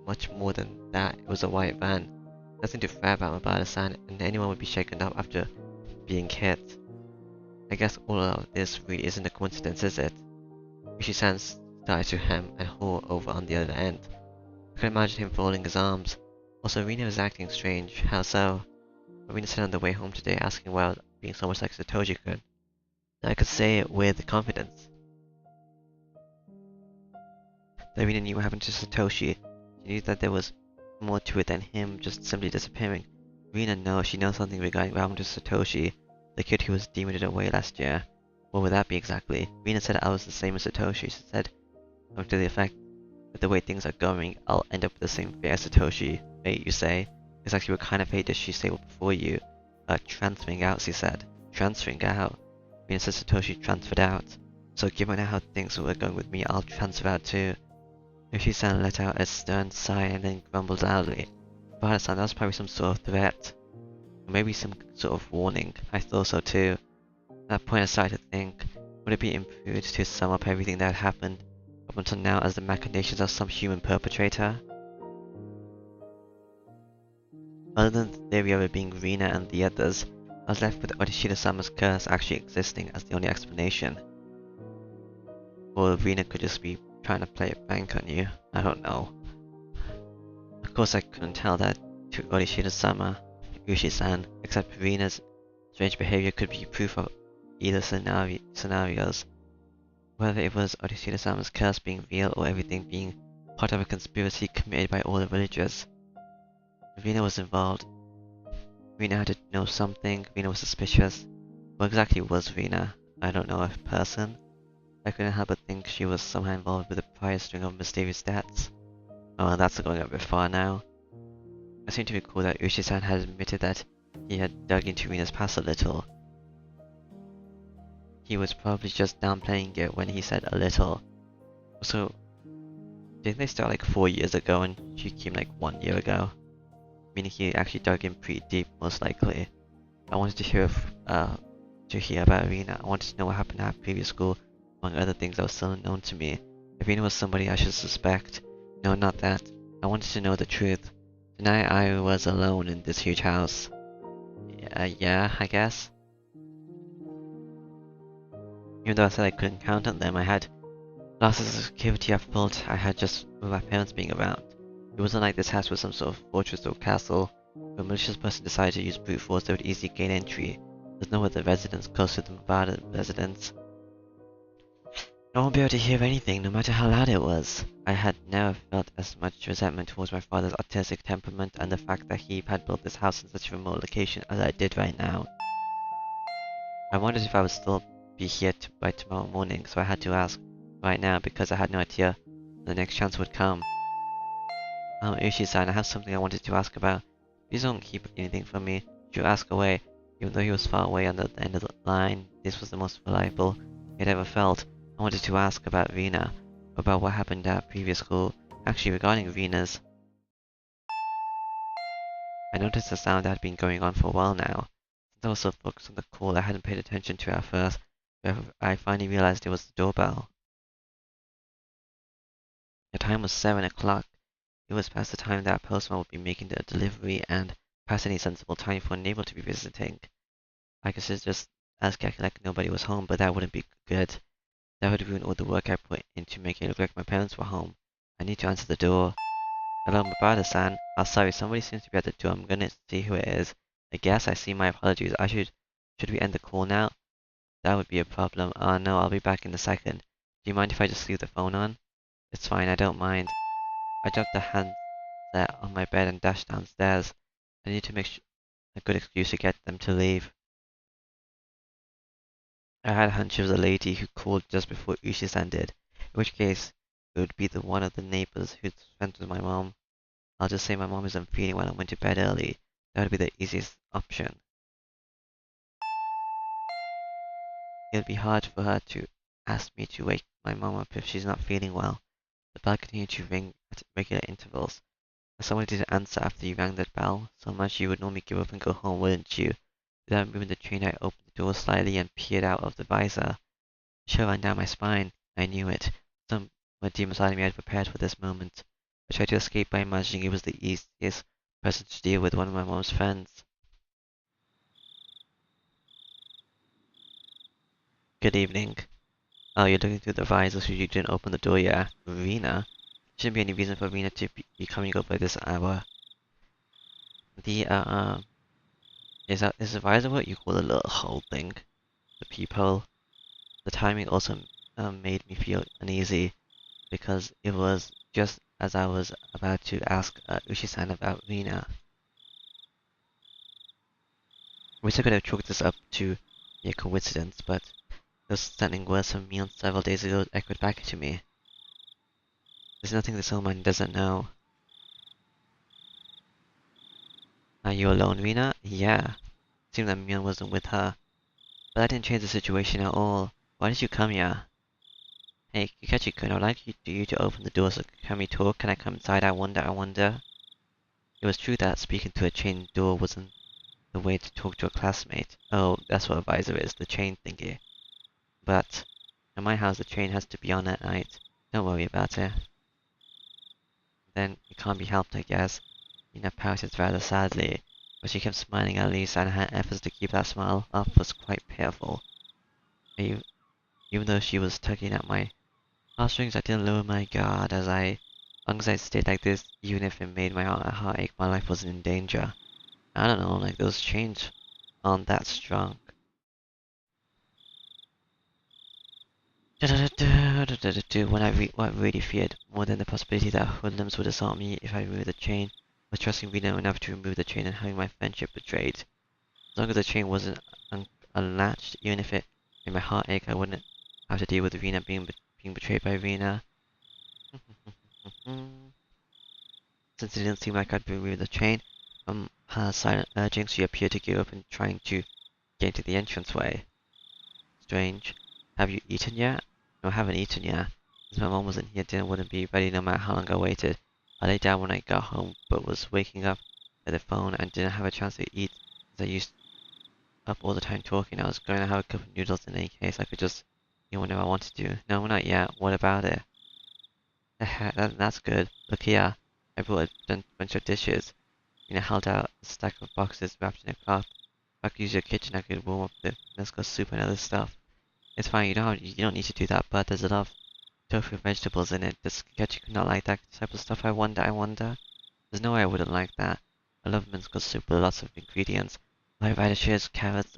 much more than that. It was a white van. Nothing to fret about a sign, and anyone would be shaken up after being hit. I guess all of this really isn't a coincidence, is it? Ishi-san started to hem and haw over on the other end. I could imagine him folding his arms. Also, Rina was acting strange. How so? Rina said on the way home today, asking why being so much like Satoshi could. And I could say it with confidence. That Rina knew what happened to Satoshi. She knew that there was more to it than him just simply disappearing. Rina knows she knows something regarding what happened to Satoshi, the kid who was demoned away last year. What would that be exactly? Rina said I was the same as Satoshi. She said something to the effect that the way things are going, I'll end up with the same fate as Satoshi. Fate, you say? Exactly what kind of fate does she say before you? Transferring out, she said. Transferring out? Rina said Satoshi transferred out. So given how things were going with me, I'll transfer out too. Yoshi-san let out a stern sigh and then grumbled loudly. Bada-san, that was probably some sort of threat. Or maybe some sort of warning. I thought so too. At that point I started to think, would it be imprudent to sum up everything that had happened up until now as the machinations of some human perpetrator? Other than the theory of it being Rina and the others, I was left with Orishida-sama's curse actually existing as the only explanation. Or Rina could just be trying to play a prank on you. I don't know. Of course I couldn't tell that to Orishida-sama, Ushi-san, except Rina's strange behavior could be proof of either scenarios. Whether it was Orishida-sama's curse being real or everything being part of a conspiracy committed by all the villagers. Rina was involved. Rina had to know something. Rina was suspicious. What exactly was Rina? I don't know, a person? I couldn't help but think she was somehow involved with a prior string of mysterious deaths. Oh, that's going a bit far now. I seem to recall that Ushi-san had admitted that he had dug into Rina's past a little. He was probably just downplaying it when he said a little. Also, didn't they start like 4 years ago and she came like 1 year ago? Meaning he actually dug in pretty deep, most likely. I wanted to hear about Rina. I wanted to know what happened at previous school, among other things that was still unknown to me. If Rina was somebody I should suspect. No, not that. I wanted to know the truth. Tonight I was alone in this huge house. Yeah, I guess. Even though I said I couldn't count on them, I had lost the security I felt I had just with my parents being around. It wasn't like this house was some sort of fortress or castle. If a malicious person decided to use brute force, they would easily gain entry. There's no other residents close to them about it, residents. I won't be able to hear anything, no matter how loud it was. I had never felt as much resentment towards my father's autistic temperament and the fact that he had built this house in such a remote location as I did right now. I wondered if I would still be here by tomorrow morning, so I had to ask right now because I had no idea when the next chance would come. Ushi-san, I have something I wanted to ask about. Please don't keep anything from me. You ask away. Even though he was far away on the end of the line, this was the most reliable he had ever felt. I wanted to ask about Rina, about what happened at previous school. Actually, regarding Rina's. I noticed the sound that had been going on for a while now. Since I was so focused on the call, I hadn't paid attention to it at first, but I finally realized it was the doorbell. The time was 7 o'clock. It was past the time that a postman would be making the delivery and past any sensible time for a neighbor to be visiting. I could just ask like nobody was home, but that wouldn't be good. That would ruin all the work I put into making it look like my parents were home. I need to answer the door. Hello, Mabada-san. Oh, sorry, somebody seems to be at the door. I'm gonna see who it is. I guess I see. My apologies. Should we end the call now? That would be a problem. No, I'll be back in a second. Do you mind if I just leave the phone on? It's fine, I don't mind. I dropped the handset on my bed and dashed downstairs. I need to make a good excuse to get them to leave. I had a hunch it was a lady who called just before Ushi-san did, in which case it would be the one of the neighbors who's friends with my mom. I'll just say my mom isn't feeling well and went to bed early. That would be the easiest option. It would be hard for her to ask me to wake my mom up if she's not feeling well. The bell continued to ring at regular intervals. If someone didn't answer after you rang that bell, so much you would normally give up and go home, wouldn't you? Without moving the train, I opened the door slightly and peered out of the visor. A chill ran down my spine. I knew it. Some deep inside me had prepared for this moment. I tried to escape by imagining it was the easiest person to deal with, one of my mom's friends. Good evening. Oh, you're looking through the visor so you didn't open the door yet. Rena? Shouldn't be any reason for Rena to be coming up by this hour. The, is the visor what you call the little hole thing? The peephole? The timing also made me feel uneasy, because it was just as I was about to ask Ushi-san about Rena. I wish I could have chalked this up to be a coincidence, but those stunning words from Mion several days ago echoed back to me. There's nothing this old man doesn't know. Are you alone, Rena? Yeah. It seemed that Mion wasn't with her. But that didn't change the situation at all. Why did you come here? Hey, Kikachi-kun, I'd like you to open the door so can we talk? Can I come inside? I wonder. It was true that speaking to a chained door wasn't the way to talk to a classmate. Oh, that's what a visor is, the chain thingy. But in my house, the chain has to be on at night. Don't worry about it. Then it can't be helped, I guess. Nina pouted rather sadly, but she kept smiling at least, and her efforts to keep that smile up was quite pitiful. Even though she was tugging at my heartstrings, I didn't lower my guard as long as I stayed like this, even if it made my heart ache, my life wasn't in danger. I don't know, like those chains aren't that strong. What I really feared, more than the possibility that hoodlums would assault me if I removed the chain, was trusting Rena enough to remove the chain and having my friendship betrayed. As long as the chain wasn't unlatched, even if it made my heart ache, I wouldn't have to deal with Rena being betrayed by Rena. Since it didn't seem like I'd removed the chain, from her silent urging, she appeared to give up and trying to get into the entranceway. Strange. Have you eaten yet? No, I haven't eaten yet. Since my mom wasn't here, dinner wouldn't be ready no matter how long I waited. I lay down when I got home, but was waking up at the phone and didn't have a chance to eat, as I used up all the time talking. I was going to have a cup of noodles in any case. I could just eat whenever I wanted to. No, not yet. What about it? That's good. Look here. I brought a bunch of dishes. Held out a stack of boxes wrapped in a cloth. If I could use your kitchen, I could warm up the miso soup and other stuff. It's fine, you don't need to do that, but there's a lot of tofu vegetables in it. Does Ketchup not like that type of stuff? I wonder. There's no way I wouldn't like that. I love miso soup with lots of ingredients. Like radishes, carrots,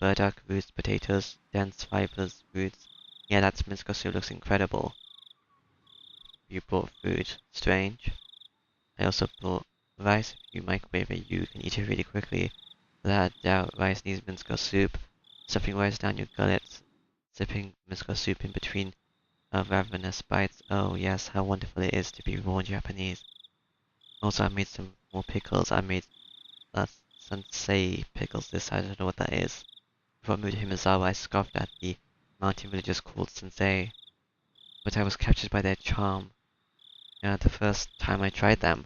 burdock, roots, potatoes, dense fibers, roots. Yeah, that's miso soup, looks incredible. You brought food. Strange. I also brought rice. If you microwave it, you can eat it really quickly. Without a doubt, rice needs miso soup. Stuffing rice down your gullets, sipping miso soup in between ravenous bites. Oh yes, how wonderful it is to be raw Japanese. Also, I made some more pickles. I made sensei pickles this time. I don't know what that is. Before I moved to Himazawa, I scoffed at the mountain villagers called sensei, but I was captured by their charm. The first time I tried them.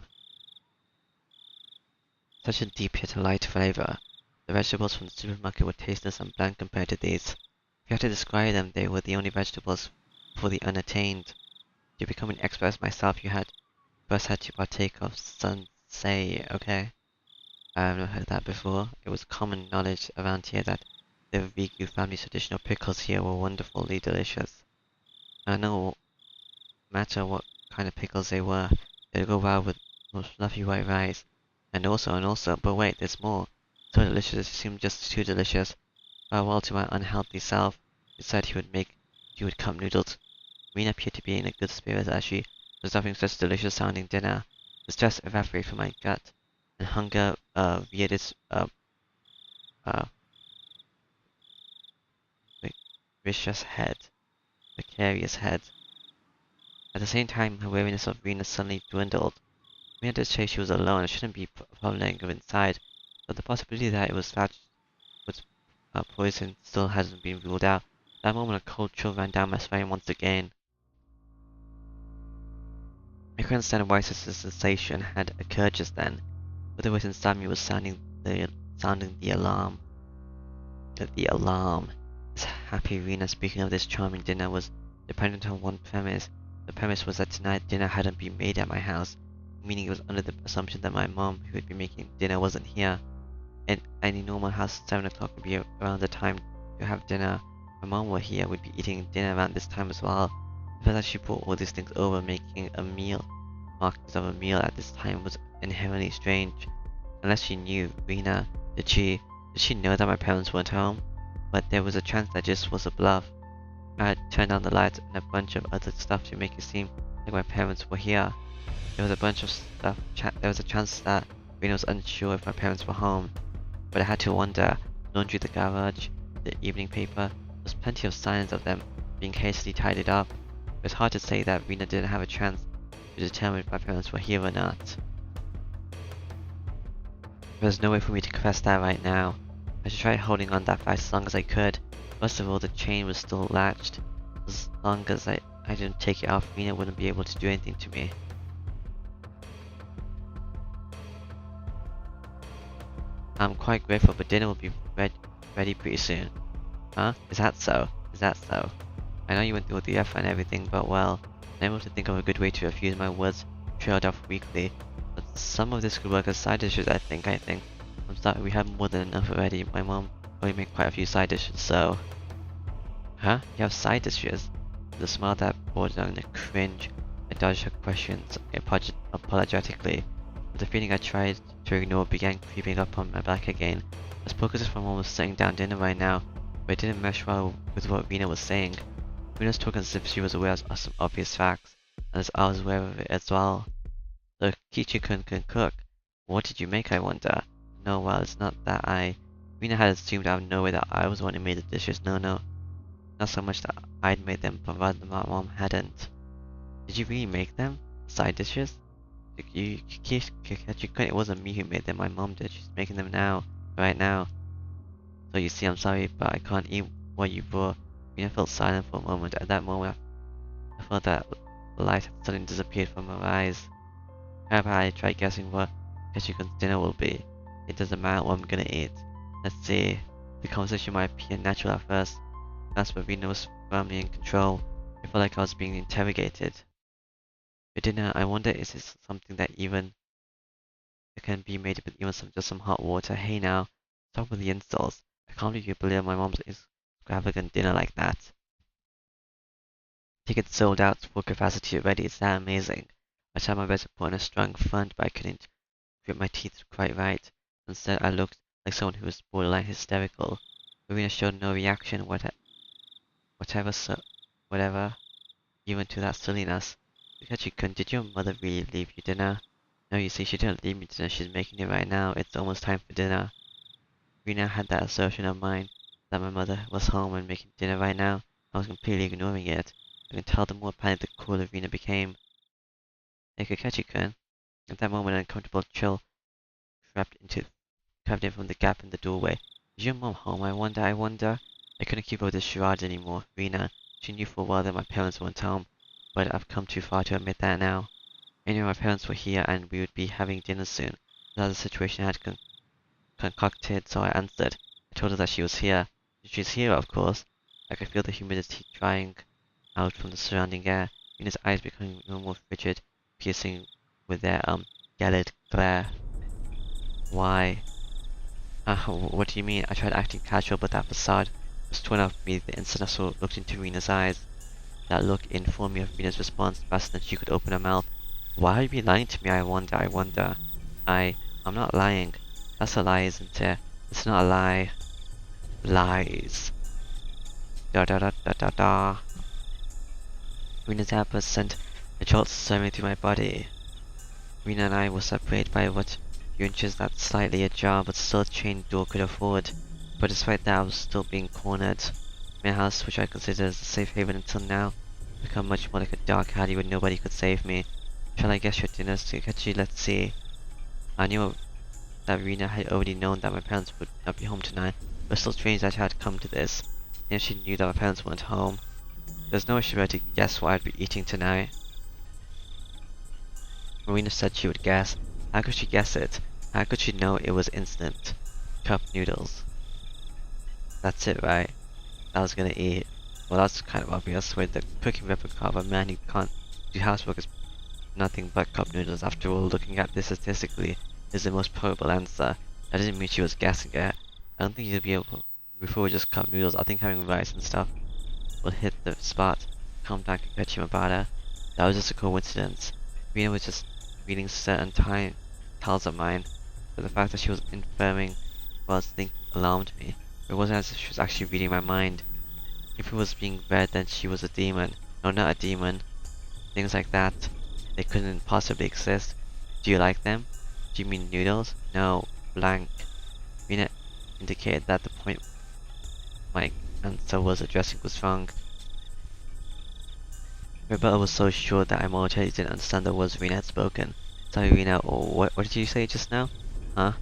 Such a deep yet light flavor. The vegetables from the supermarket were tasteless and bland compared to these. If you had to describe them, they were the only vegetables for the unattained. To become an expert as myself, you first had to partake of sensei, okay? I've never heard that before. It was common knowledge around here that the Vigu family's traditional pickles here were wonderfully delicious. I know no matter what kind of pickles they were, they'd go well with fluffy white rice. And also, but wait, there's more. So delicious, it seemed just too delicious. Farewell to my unhealthy self, who said he would cup noodles. Rena appeared to be in a good spirit as she was having such delicious sounding dinner. The stress evaporated from my gut, and hunger reared its vicious head, precarious head. At the same time, her wariness of Rena suddenly dwindled. Rena did say she was alone and shouldn't be following her inside, but the possibility that it was that was poison still hasn't been ruled out. At that moment, a cold chill ran down my spine once again. I couldn't understand why such a sensation had occurred just then, but the voice inside me was sounding the alarm. The alarm. This happy Rena speaking of this charming dinner was dependent on one premise. The premise was that tonight dinner hadn't been made at my house, meaning it was under the assumption that my mom, who would be making dinner, wasn't here. In any normal house, 7 o'clock would be around the time to have dinner. My mom were here, would be eating dinner around this time as well. I felt that she brought all these things over, making a meal, markings of a meal at this time was inherently strange. Unless she knew, Rena, did she know that my parents weren't home? But there was a chance that this was a bluff. I had turned on the lights and a bunch of other stuff to make it seem like my parents were here. There was a bunch of stuff, there was a chance that Rena was unsure if my parents were home. But I had to wonder, laundry, the garage, the evening paper, there was plenty of signs of them being hastily tidied up. It was hard to say that Rena didn't have a chance to determine if my parents were here or not. There was no way for me to confess that right now. I should try holding on that fact as long as I could. First of all, the chain was still latched. As long as I didn't take it off, Rena wouldn't be able to do anything to me. I'm quite grateful, but dinner will be ready pretty soon. Huh? Is that so? Is that so? I know you went through the effort and everything, but well, I'm able to think of a good way to refuse my words trailed off weakly. But some of this could work as side dishes, I think. I'm sorry, we have more than enough already. My mom already made quite a few side dishes, so... Huh? You have side dishes? With a smile that bordered on a cringe, I dodged her questions apologetically. But the feeling I tried to ignore began creeping up on my back again. I spoke as if my mom was sitting down dinner right now, but it didn't mesh well with what Rena was saying. Rena's talking as if she was aware of some obvious facts, and as I was aware of it as well. The Kichi-kun can cook. What did you make, I wonder? No, well, it's not that Rena had assumed out of nowhere that I was the one who made the dishes. No. Not so much that I'd made them, but rather my mom hadn't. Did you really make them? Side dishes? It wasn't me who made them, my mom did. She's making them now. Right now. So you see, I'm sorry, but I can't eat what you brought. Rena felt silent for a moment. At that moment, I felt that the light had suddenly disappeared from her eyes. However, I tried guessing what Kichikun's dinner will be. It doesn't matter what I'm gonna eat. Let's see. The conversation might appear natural at first. That's where Rena was firmly in control. I felt like I was being interrogated. For dinner, I wonder is this something that can be made with even just some hot water? Hey now, stop with the insults. I can't believe you believe my mom's extravagant dinner like that. Tickets sold out, full capacity already. It's that amazing. I tried my best to put on a strong front, but I couldn't grip my teeth quite right. Instead, I looked like someone who was borderline hysterical. Marina showed no reaction, whatever, even to that silliness. Because she couldn't. Did your mother really leave you dinner? No, you see, she didn't leave me dinner. She's making it right now. It's almost time for dinner. Rena had that assertion of mine that my mother was home and making dinner right now. I was completely ignoring it. I can tell the more panicked the cooler Rena became. Hey, Kakashi-kun. At that moment, an uncomfortable chill crept in from the gap in the doorway. Is your mom home? I wonder. I couldn't keep up with this charade anymore. Rena, she knew full well that my parents weren't home, but I've come too far to admit that now. I knew my parents were here and we would be having dinner soon. That was the situation I had concocted, so I answered. I told her that she was here. She's here, of course. I could feel the humidity drying out from the surrounding air. Rena's eyes becoming more and more frigid, piercing with their yellowed glare. Why? What do you mean? I tried acting casual, but that facade was torn off me the instant I looked into Rena's eyes. That look informed me of Rena's response faster than she could open her mouth. Why are you lying to me? I wonder. I'm not lying. That's a lie, isn't it? It's not a lie. Lies. Da da da da da da. Rena's outburst sent a jolt swimming through my body. Rena and I were separated by what few inches, that slightly ajar but still a chained door could afford. But despite that, I was still being cornered. My house, which I considered as a safe haven until now, become much more like a dark alley where nobody could save me. Shall I guess your dinner's to catch you? Let's see. I knew that Rena had already known that my parents would not be home tonight, but it was still strange that she had come to this. And if she knew that my parents weren't home, there's no way she'd be able to guess what I'd be eating tonight. Marina said she would guess. How could she guess it? How could she know it was instant? Cup noodles. That's it, right? I was gonna eat. Well, that's kind of obvious, with the cooking replica of a man who can't do housework is nothing but cup noodles. After all, looking at this statistically is the most probable answer. That didn't mean she was guessing it. I don't think you'd be able, before just cup noodles, I think having rice and stuff will hit the spot. Calm down, Kakashi Mabata. That was just a coincidence. Rina was just reading certain time tells of mine, but the fact that she was inferring what I was thinking alarmed me. It wasn't as if she was actually reading my mind. If it was being read, then she was a demon. No, not a demon. Things like that. They couldn't possibly exist. Do you like them? Do you mean noodles? No. Blank. Rina indicated that the point my answer was addressing was wrong. Rebecca was so sure that I momentarily didn't understand the words Rena had spoken. Sorry, Rena, what did you say just now? Huh?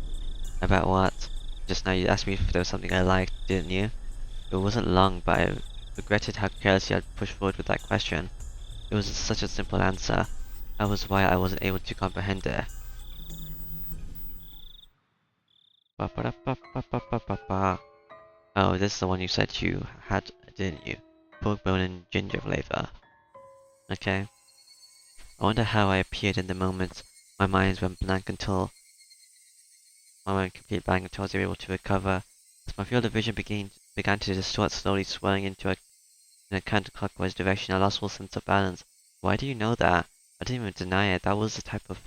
About what? Just now you asked me if there was something I liked, didn't you? It wasn't long, but I regretted how carelessly I'd pushed forward with that question. It was such a simple answer. That was why I wasn't able to comprehend it. Ba-ba-da-ba-ba-ba-ba-ba. Oh, this is the one you said you had, didn't you? Pork bone and ginger flavor. Okay. I wonder how I appeared in the moment. My mind went blank until I went complete blank until I was able to recover. As my field of vision began to distort, slowly swirling in a counterclockwise direction, I lost all sense of balance. Why do you know that? I didn't even deny it. That was the type of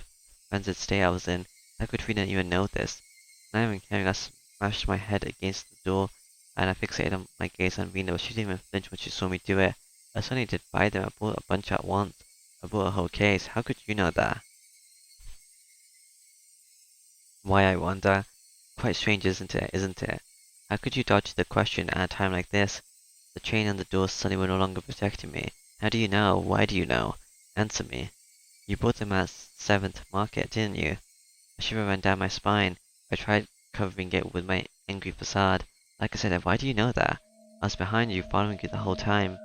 frenzied state I was in. How could Rena even know this? Not even caring, I smashed my head against the door, and I fixated my gaze on Rena, but she didn't even flinch when she saw me do it. I suddenly did buy them. I bought a bunch at once. I bought a whole case. How could you know that? Why, I wonder? Quite strange, isn't it? How could you dodge the question at a time like this? The chain and the door suddenly were no longer protecting me. How do you know? Why do you know? Answer me. You bought them at 7th Market, didn't you? A shiver ran down my spine. I tried covering it with my angry facade. Like I said, why do you know that? I was behind you, following you the whole time.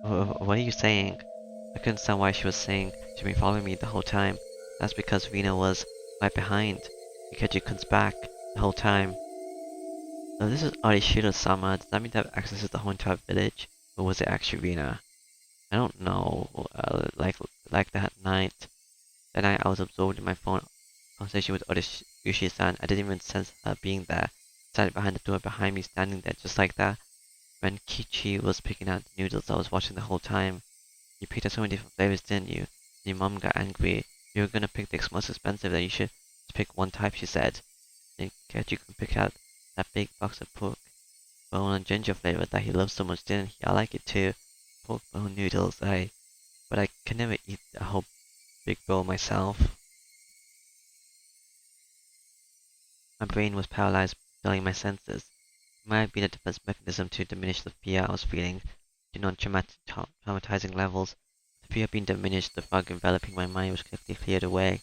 What are you saying? I couldn't understand why she was saying to me following me the whole time. That's because Rena was right behind. Ikeji comes back the whole time. So this is Arishiro-sama. Does that mean that accesses the whole entire village? Or was it actually Rena? I don't know. Like that night. That night I was absorbed in my phone conversation with Orishi-san. I didn't even sense her being there. Standing behind the door behind me, standing there just like that. When Kichi was picking out the noodles, I was watching the whole time. You picked out so many different flavors, didn't you? And your mom got angry. You were gonna pick the most expensive, then you should just pick one type, she said. Then Kichi can pick out that big box of pork bone and ginger flavor that he loves so much, didn't he? I like it too. Pork bone noodles, but I can never eat a whole big bowl myself. My brain was paralyzed, dulling my senses. It might have been a defense mechanism to diminish the fear I was feeling to non-traumatizing levels. The fear being diminished, the fog enveloping my mind was quickly cleared away.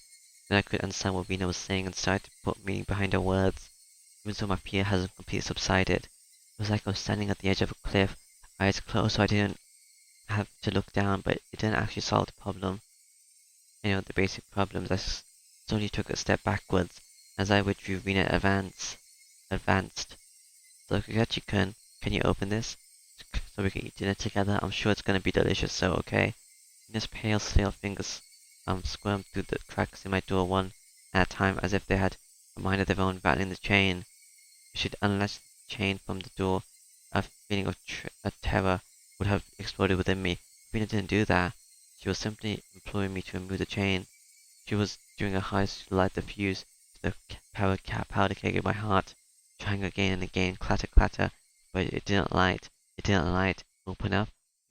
Then I could understand what Rena was saying and started to put meaning behind her words. Even though my fear hasn't completely subsided, it was like I was standing at the edge of a cliff, eyes closed so I didn't have to look down, but it didn't actually solve the problem. The basic problems. I slowly took a step backwards. As I withdrew, Rena advanced. So Kakashi-kun, can you open this? So we can eat dinner together? I'm sure it's gonna be delicious, so okay? Rena's pale, stale fingers squirmed through the cracks in my door one at a time, as if they had a mind of their own, rattling the chain. If she'd unlatched the chain from the door, a feeling of terror would have exploded within me. Rena didn't do that. She was simply imploring me to remove the chain. She was doing her hardest to light the fuse to the powder keg in my heart, trying again and again, clatter, clatter, but it didn't light. It didn't light. Open up.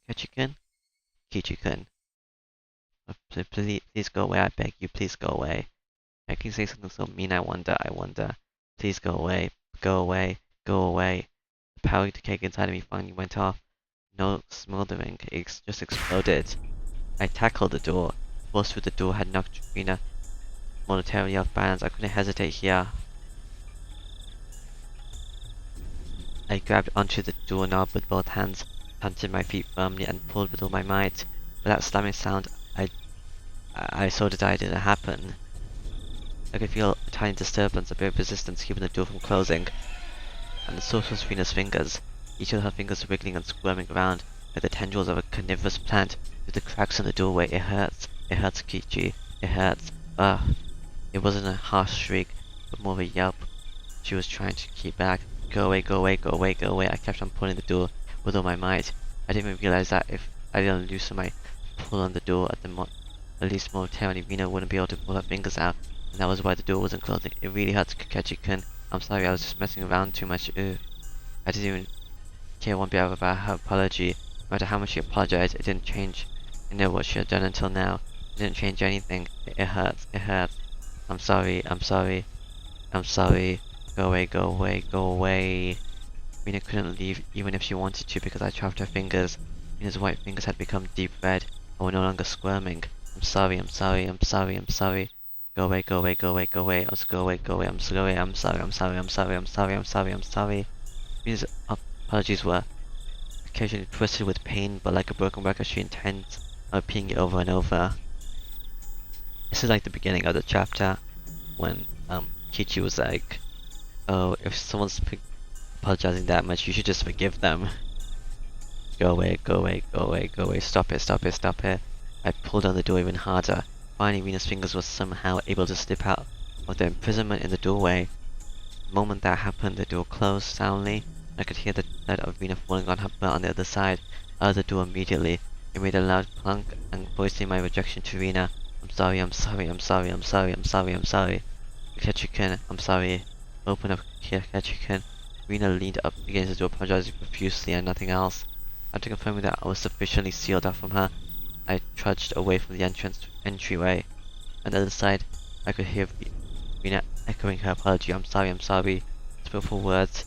Kakashi-kun? Kichi-kun. Please go away, I beg you, please go away. I can say something so mean, I wonder. Please go away, go away, go away. The powder keg inside of me finally went off. no smoldering, it just exploded. I tackled the door. Force through the door had knocked Rena momentarily off balance. I couldn't hesitate here. I grabbed onto the doorknob with both hands, planted my feet firmly, and pulled with all my might. With that slamming sound, I saw that it didn't happen. I could feel a tiny disturbance, a bit of resistance keeping the door from closing, and the source was Rena's fingers, each of her fingers wriggling and squirming around like the tendrils of a carnivorous plant through the cracks in the doorway. It hurts, Kichi, it hurts. Ugh. It wasn't a harsh shriek, but more of a yelp. She was trying to keep back. Go away, go away, go away, go away. I kept on pulling the door with all my might. I didn't even realize that if I didn't loosen my pull on the door at least momentarily, Rena wouldn't be able to pull her fingers out, and that was why the door wasn't closing. It really hurts, Kakechi-kun. I'm sorry, I was just messing around too much. Ugh. I didn't even care one bit about her apology. No matter how much she apologized, it didn't change. I know what she had done until now. It didn't change anything. It hurts, it hurts. I'm sorry, I'm sorry. I'm sorry. Go away, go away, go away. Rena couldn't leave even if she wanted to because I trapped her fingers. Rena's white fingers had become deep red and were no longer squirming. I'm sorry, I'm sorry, I'm sorry, I'm sorry. Go away, go away, go away, go away. Go away, go away, I'm sorry, I'm sorry, I'm sorry, I'm sorry, I'm sorry, I'm sorry, I'm sorry. Rena's apologies were occasionally twisted with pain, but like a broken record she intends on repeating it over and over. This is like the beginning of the chapter when Kichi was like, oh, if someone's apologizing that much, you should just forgive them. Go away, go away, go away, go away, stop it, stop it, stop it. I pulled on the door even harder. Finally, Rena's fingers were somehow able to slip out of their imprisonment in the doorway. The moment that happened, the door closed soundly, and I could hear the thud of Rena falling on her butt on the other side out of the door immediately. It made a loud clunk, and voicing my rejection to Rena. I'm sorry, I'm sorry, I'm sorry, I'm sorry, I'm sorry, I'm sorry. Kakechi-kun, I'm sorry. Open up, Kakechi-kun. Rena leaned up against the door, apologizing profusely and nothing else. After confirming that I was sufficiently sealed off from her, I trudged away from the entryway. On the other side, I could hear Rena echoing her apology. I'm sorry, I'm sorry. Spoken words,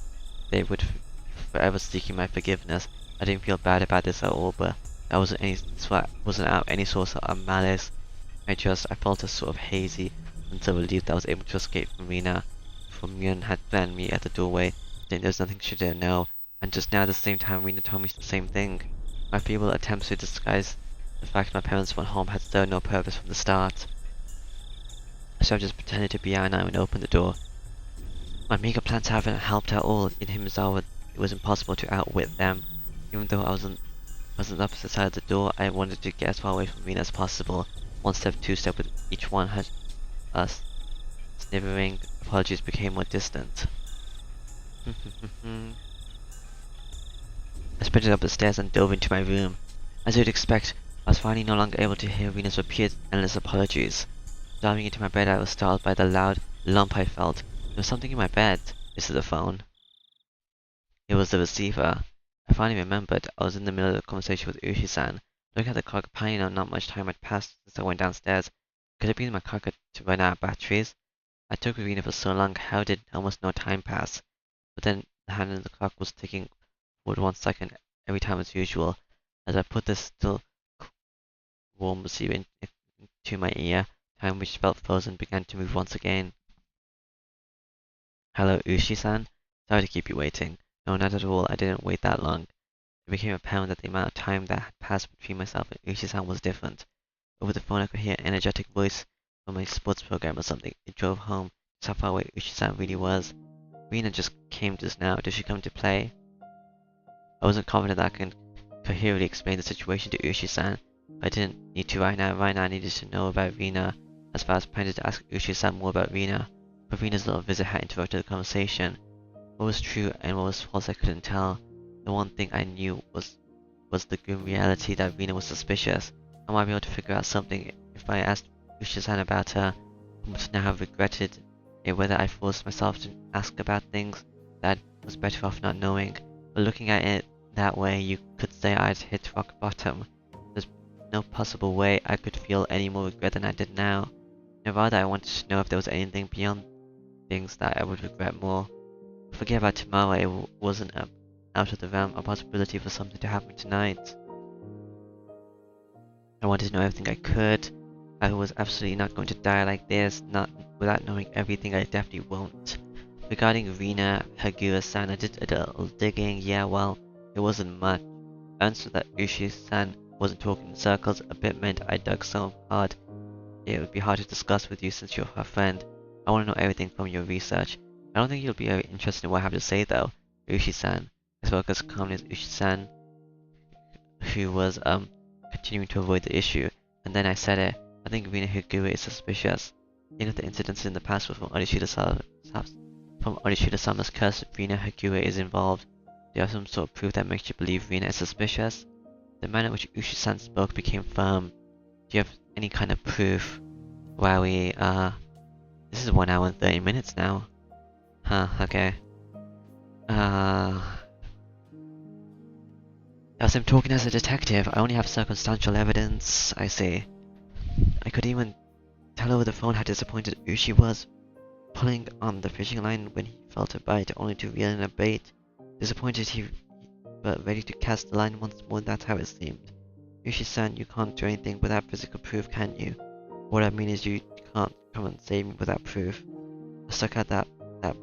they would forever seeking my forgiveness. I didn't feel bad about this at all, but that wasn't out any source of malice. I felt a sort of hazy and so relieved that I was able to escape from Rena. For Myun had threatened me at the doorway, saying there was nothing she didn't know, and just now at the same time Rena told me the same thing. My feeble attempts to disguise the fact my parents weren't home had served no purpose from the start. So I just pretended to be out and opened the door. My meager plans haven't helped at all. In him resolve, it was impossible to outwit them. Even though I was on the opposite side of the door, I wanted to get as far away from Rena as possible. One step, two step, with each one had us sniveling apologies became more distant. I sprinted up the stairs and dove into my room. As you'd expect, I was finally no longer able to hear Rena's repeated endless apologies. Diving into my bed, I was startled by the loud lump I felt. There was something in my bed. This is the phone. It was the receiver. I finally remembered I was in the middle of a conversation with Ushi-san. Looking at the clock, apparently not much time had passed since I went downstairs. Could it be my car to run out of batteries? I took Rena for so long, how did almost no time pass? But then the hand on the clock was ticking forward 1 second every time as usual. As I put the still warm receiver into my ear, time which felt frozen began to move once again. Hello, Ushi-san? Sorry to keep you waiting. No, not at all. I didn't wait that long. It became apparent that the amount of time that had passed between myself and Ushi-san was different. Over the phone I could hear an energetic voice from a sports program or something. It drove home just how far away Ushi-san really was. Rena just came just now. Did she come to play? I wasn't confident that I could coherently explain the situation to Ushi-san. I didn't need to right now. Right now I needed to know about Rena. As far as I planned to ask Ushi-san more about Rena. But Rena's little visit had interrupted the conversation. What was true and what was false I couldn't tell. The one thing I knew was the grim reality that Rena was suspicious. I might be able to figure out something if I asked Ushi-san about her. I must now have regretted it, whether I forced myself to ask about things that I was better off not knowing. But looking at it that way, you could say I'd hit rock bottom. There's no possible way I could feel any more regret than I did now. No, rather I wanted to know if there was anything beyond things that I would regret more. Forget about tomorrow, it wasn't a out of the realm of possibility for something to happen tonight. I wanted to know everything I could. I was absolutely not going to die like this, not without knowing everything. I definitely won't. Regarding Rina Hagura-san, I did a little digging. Yeah, well, it wasn't much. I understood that Ushi-san wasn't talking in circles. A bit meant I dug so hard it would be hard to discuss with you since you're her friend. I want to know everything from your research. I don't think you'll be very interested in what I have to say though, Ushi-san. I spoke as calmly as Ushi-san, who was continuing to avoid the issue, and then I said it. I think Rina Higurashi is suspicious. Any of the incidents in the past were from Onishida-sama's curse. Rina Higurashi is involved. Do you have some sort of proof that makes you believe Rina is suspicious? The manner in which Ushi-san spoke became firm. Do you have any kind of proof? Wowie, this is 1 hour and 30 minutes now. Huh, okay. As I'm talking as a detective, I only have circumstantial evidence, I see. I could even tell over the phone how disappointed Ushi was, pulling on the fishing line when he felt a bite, only to reel in a bait. Disappointed but ready to cast the line once more, that's how it seemed. Ushi-san, you can't do anything without physical proof, can you? What I mean is you can't come and save me without proof. I stuck out that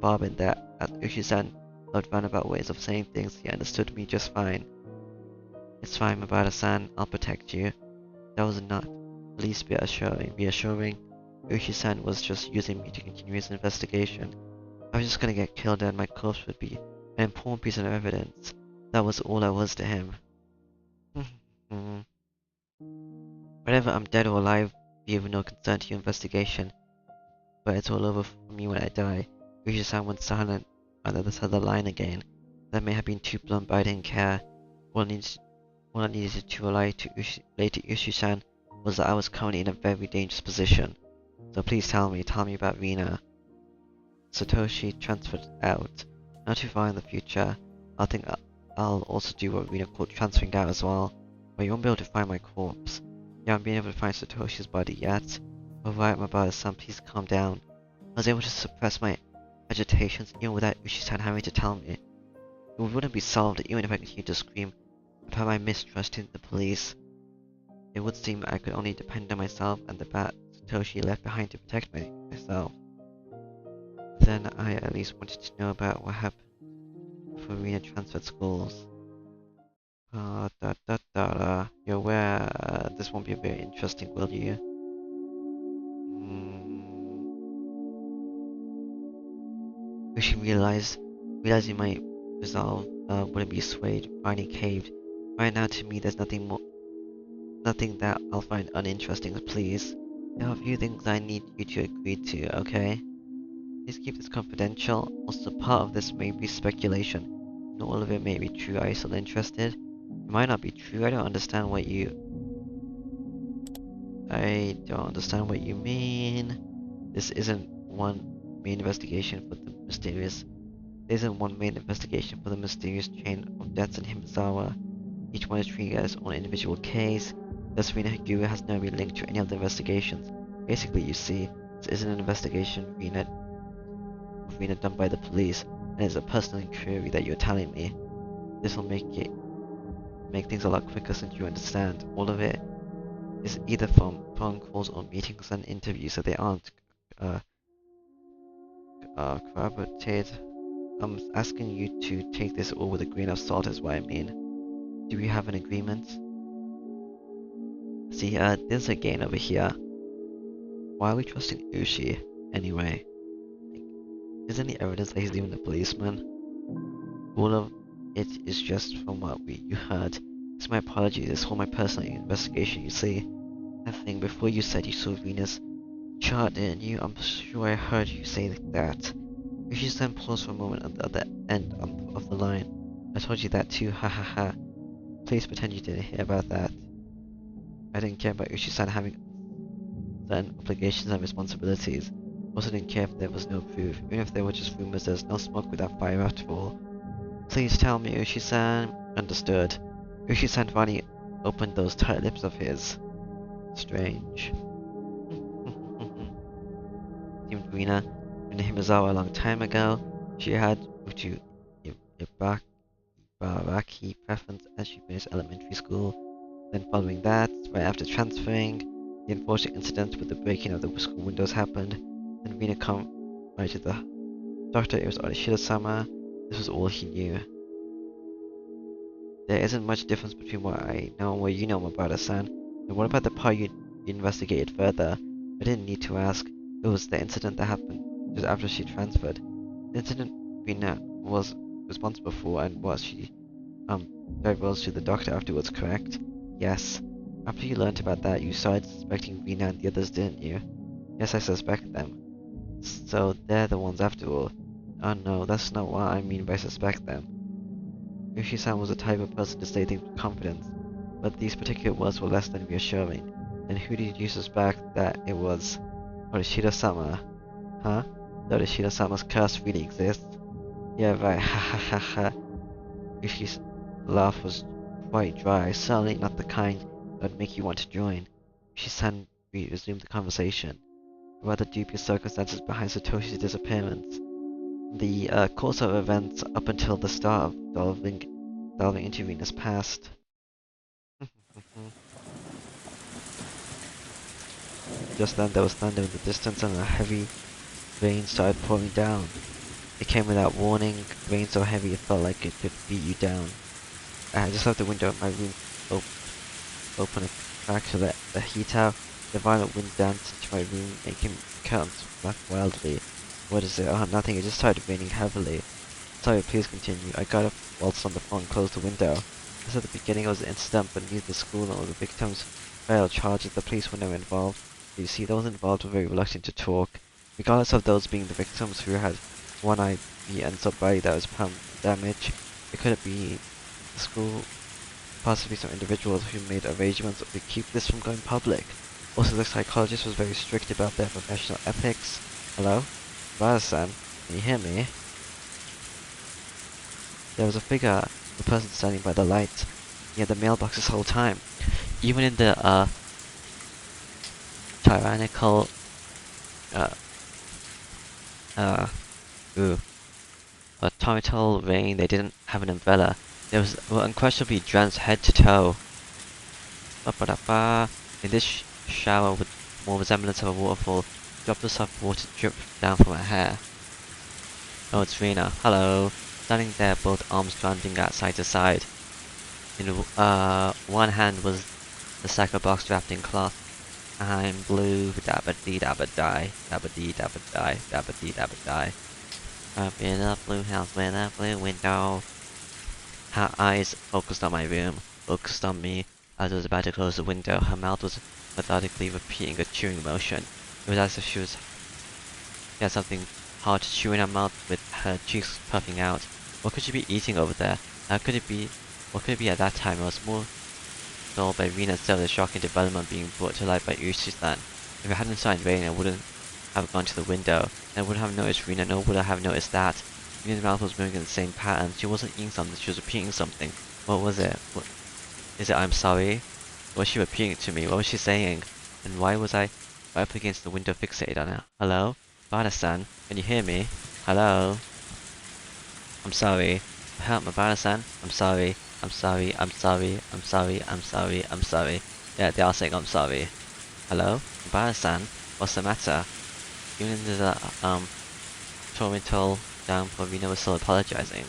barb in there as Ushi-san loved roundabout ways of saying things. He understood me just fine. It's fine, Mabata-san, I'll protect you. That was not the least bit reassuring. Ushi-san was just using me to continue his investigation. I was just gonna get killed and my corpse would be an important piece of evidence. That was all I was to him. Whether I'm dead or alive, be of no concern to your investigation. But it's all over for me when I die. Ushi-san went silent on the other side of the line again. That may have been too blunt, but I didn't care. All I needed to relay to Ushi-san was that I was currently in a very dangerous position. So please tell me about Rina. Satoshi transferred out. Not too far in the future. I think I'll also do what Rina called transferring out as well. But you won't be able to find my corpse. You haven't been able to find Satoshi's body yet. Alright, Mabata-san, please calm down. I was able to suppress my agitations even without Ushi-san having to tell me. It wouldn't be solved even if I continued to scream about my mistrust in the police. It would seem I could only depend on myself and the bat Satoshi left behind to protect myself. Then I at least wanted to know about what happened before Rina transferred schools. You're aware this won't be very interesting, will you? Ushi realizing my resolve wouldn't be swayed, finally caved. Right now, to me, there's nothing that I'll find uninteresting. Please, there are a few things I need you to agree to. Okay? Please keep this confidential. Also, part of this may be speculation. Not all of it may be true. Are you still interested? It might not be true. I don't understand what you mean. This isn't one main investigation for the mysterious. There isn't one main investigation for the mysterious chain of deaths in Himizawa. Each one is treated as its own individual case. Thus, Rina Higurashi has no real link to any of the investigations. Basically, you see, this isn't an investigation of Rina done by the police, and it's a personal inquiry that you're telling me. This will make things a lot quicker since you understand. All of it is either from phone calls or meetings and interviews, so they aren't corroborated. I'm asking you to take this all with a grain of salt is what I mean. Do we have an agreement? See, there's a gain over here. Why are we trusting Ushi, anyway? Is there any evidence that he's even a policeman? All of it is just from what you heard. It's my apologies, it's all my personal investigation, you see. That thing before you said you saw Venus chart, didn't you? I'm sure I heard you say that. Ushi then paused for a moment at the other end of the line. I told you that too, ha ha ha. Please pretend you didn't hear about that. I didn't care about Ushi-san having certain obligations and responsibilities. Also didn't care if there was no proof. Even if there were just rumors, there's no smoke without fire after all. Please tell me, Ushi-san. Understood. Ushi-san finally opened those tight lips of his. Strange. Seemed Rina in Himizawa a long time ago. She had moved to Higurashi preference as she finished elementary school. Then following that, right after transferring, the unfortunate incident with the breaking of the school windows happened. Then Rina confided the doctor it was Arashida-sama. This was all he knew. There isn't much difference between what I know and what you know, Mabara-san. And what about the part you investigated further? I didn't need to ask. It was the incident that happened just after she transferred. The incident Rina was responsible for and what she divulged to the doctor afterwards, correct? Yes. After you learned about that, you started suspecting Rina and the others, didn't you? Yes, I suspect them. So they're the ones after all. Oh no, that's not what I mean by suspect them. Yoshi-san was the type of person to say things with confidence, but these particular words were less than reassuring. And who did you suspect that it was? Orishida-sama. Huh? The Orishida-sama's curse really exists? Yeah, right, ha ha ha ha. Yoshi's laugh was quite dry, certainly not the kind that would make you want to join. Yoshi-san resumed the conversation. Rather dubious circumstances behind Satoshi's disappearance. The course of events up until the start of delving into Rina's past. Just then there was thunder in the distance and a heavy rain started pouring down. It came without warning, rain so heavy it felt like it could beat you down. I just left the window of my room open a crack to let the heat out. The violent wind danced into my room, making curtains flap wildly. What is it? Oh, nothing. It just started raining heavily. Sorry, please continue. I got up, whilst on the phone, and closed the window. I said at the beginning it was an incident, but neither the school nor the victims filed charges. The police were never involved. You see, those involved were very reluctant to talk. Regardless of those being the victims who had one eye and some body that was permanently damaged, it could be the school, possibly some individuals who made arrangements to keep this from going public. Also, the psychologist was very strict about their professional ethics. Hello? Bada-san, can you hear me? There was a figure, a person standing by the light. He had the mailbox this whole time. Even in the, tyrannical, torrential rain, they didn't have an umbrella. They were unquestionably drenched head to toe. In this shower with more resemblance of a waterfall, drops of soft water dripped down from her hair. Oh, it's Rina. Hello. Standing there, both arms trundling out side to side. In one hand was the sack of box wrapped in cloth. I'm blue, dabba-dee dabba-die, dabba-dee dabba-die, dabba-dee dabba-die. Up in a blue house with a blue window. Her eyes focused on my room, focused on me. As I was about to close the window, her mouth was methodically repeating a chewing motion. It was as if she had something hard to chew in her mouth, with her cheeks puffing out. What could she be eating over there? What could it be at that time? It was more so by Rina instead of the shocking development being brought to light by Uchi-san. If it hadn't started raining, I wouldn't have gone to the window. And I wouldn't have noticed Rina, nor would I have noticed that. Rina's mouth was moving in the same pattern. She wasn't eating something, she was repeating something. What was it? Is it I'm sorry? What was she repeating to me? What was she saying? And why was I right up against the window fixated on her? Hello? Bada-san? Can you hear me? Hello? I'm sorry. Help, Mabara-san? I'm sorry. I'm sorry. I'm sorry. I'm sorry. I'm sorry. I'm sorry. Yeah, they are saying I'm sorry. Hello? Mabara-san? What's the matter? Even in the, torrential downpour, Rina was still apologizing.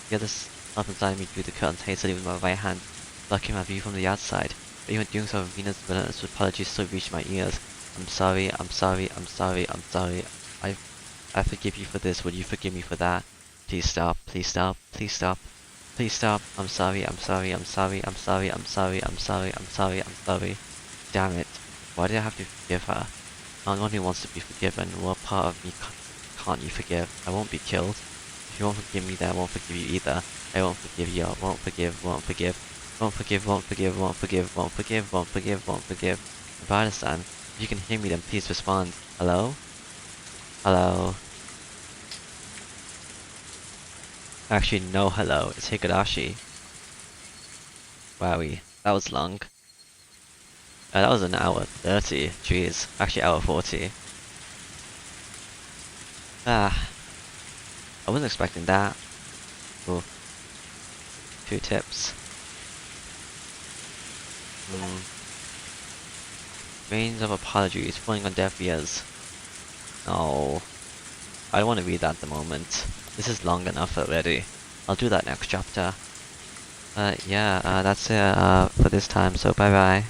The others up inside me drew the curtains hastily with my right hand, blocking my view from the outside. But even doing so, Rina's relentless apologies still reached my ears. I'm sorry, I'm sorry, I'm sorry, I'm sorry. I forgive you for this, will you forgive me for that? Please stop, please stop, please stop, please stop. I'm sorry, I'm sorry, I'm sorry, I'm sorry, I'm sorry, I'm sorry, I'm sorry, I'm sorry. Damn it. Why did I have to forgive her? I'm the one who wants to be forgiven. What part of me can't you forgive? I won't be killed. If you won't forgive me, then I won't forgive you either. I won't forgive you, I won't forgive, won't forgive. Won't forgive, won't forgive, won't forgive, won't forgive, won't forgive, won't forgive. Mabara-san, if you can hear me, then please respond. Hello? Hello? Actually, no hello. It's Higurashi. Wowie. That was long. That was an hour 30. Jeez. Actually, hour 40. I wasn't expecting that. Cool. few tips. Veins of apologies, falling on deaf ears. No. I don't want to read that at the moment. This is long enough already. I'll do that next chapter. Yeah, that's it for this time, so bye bye.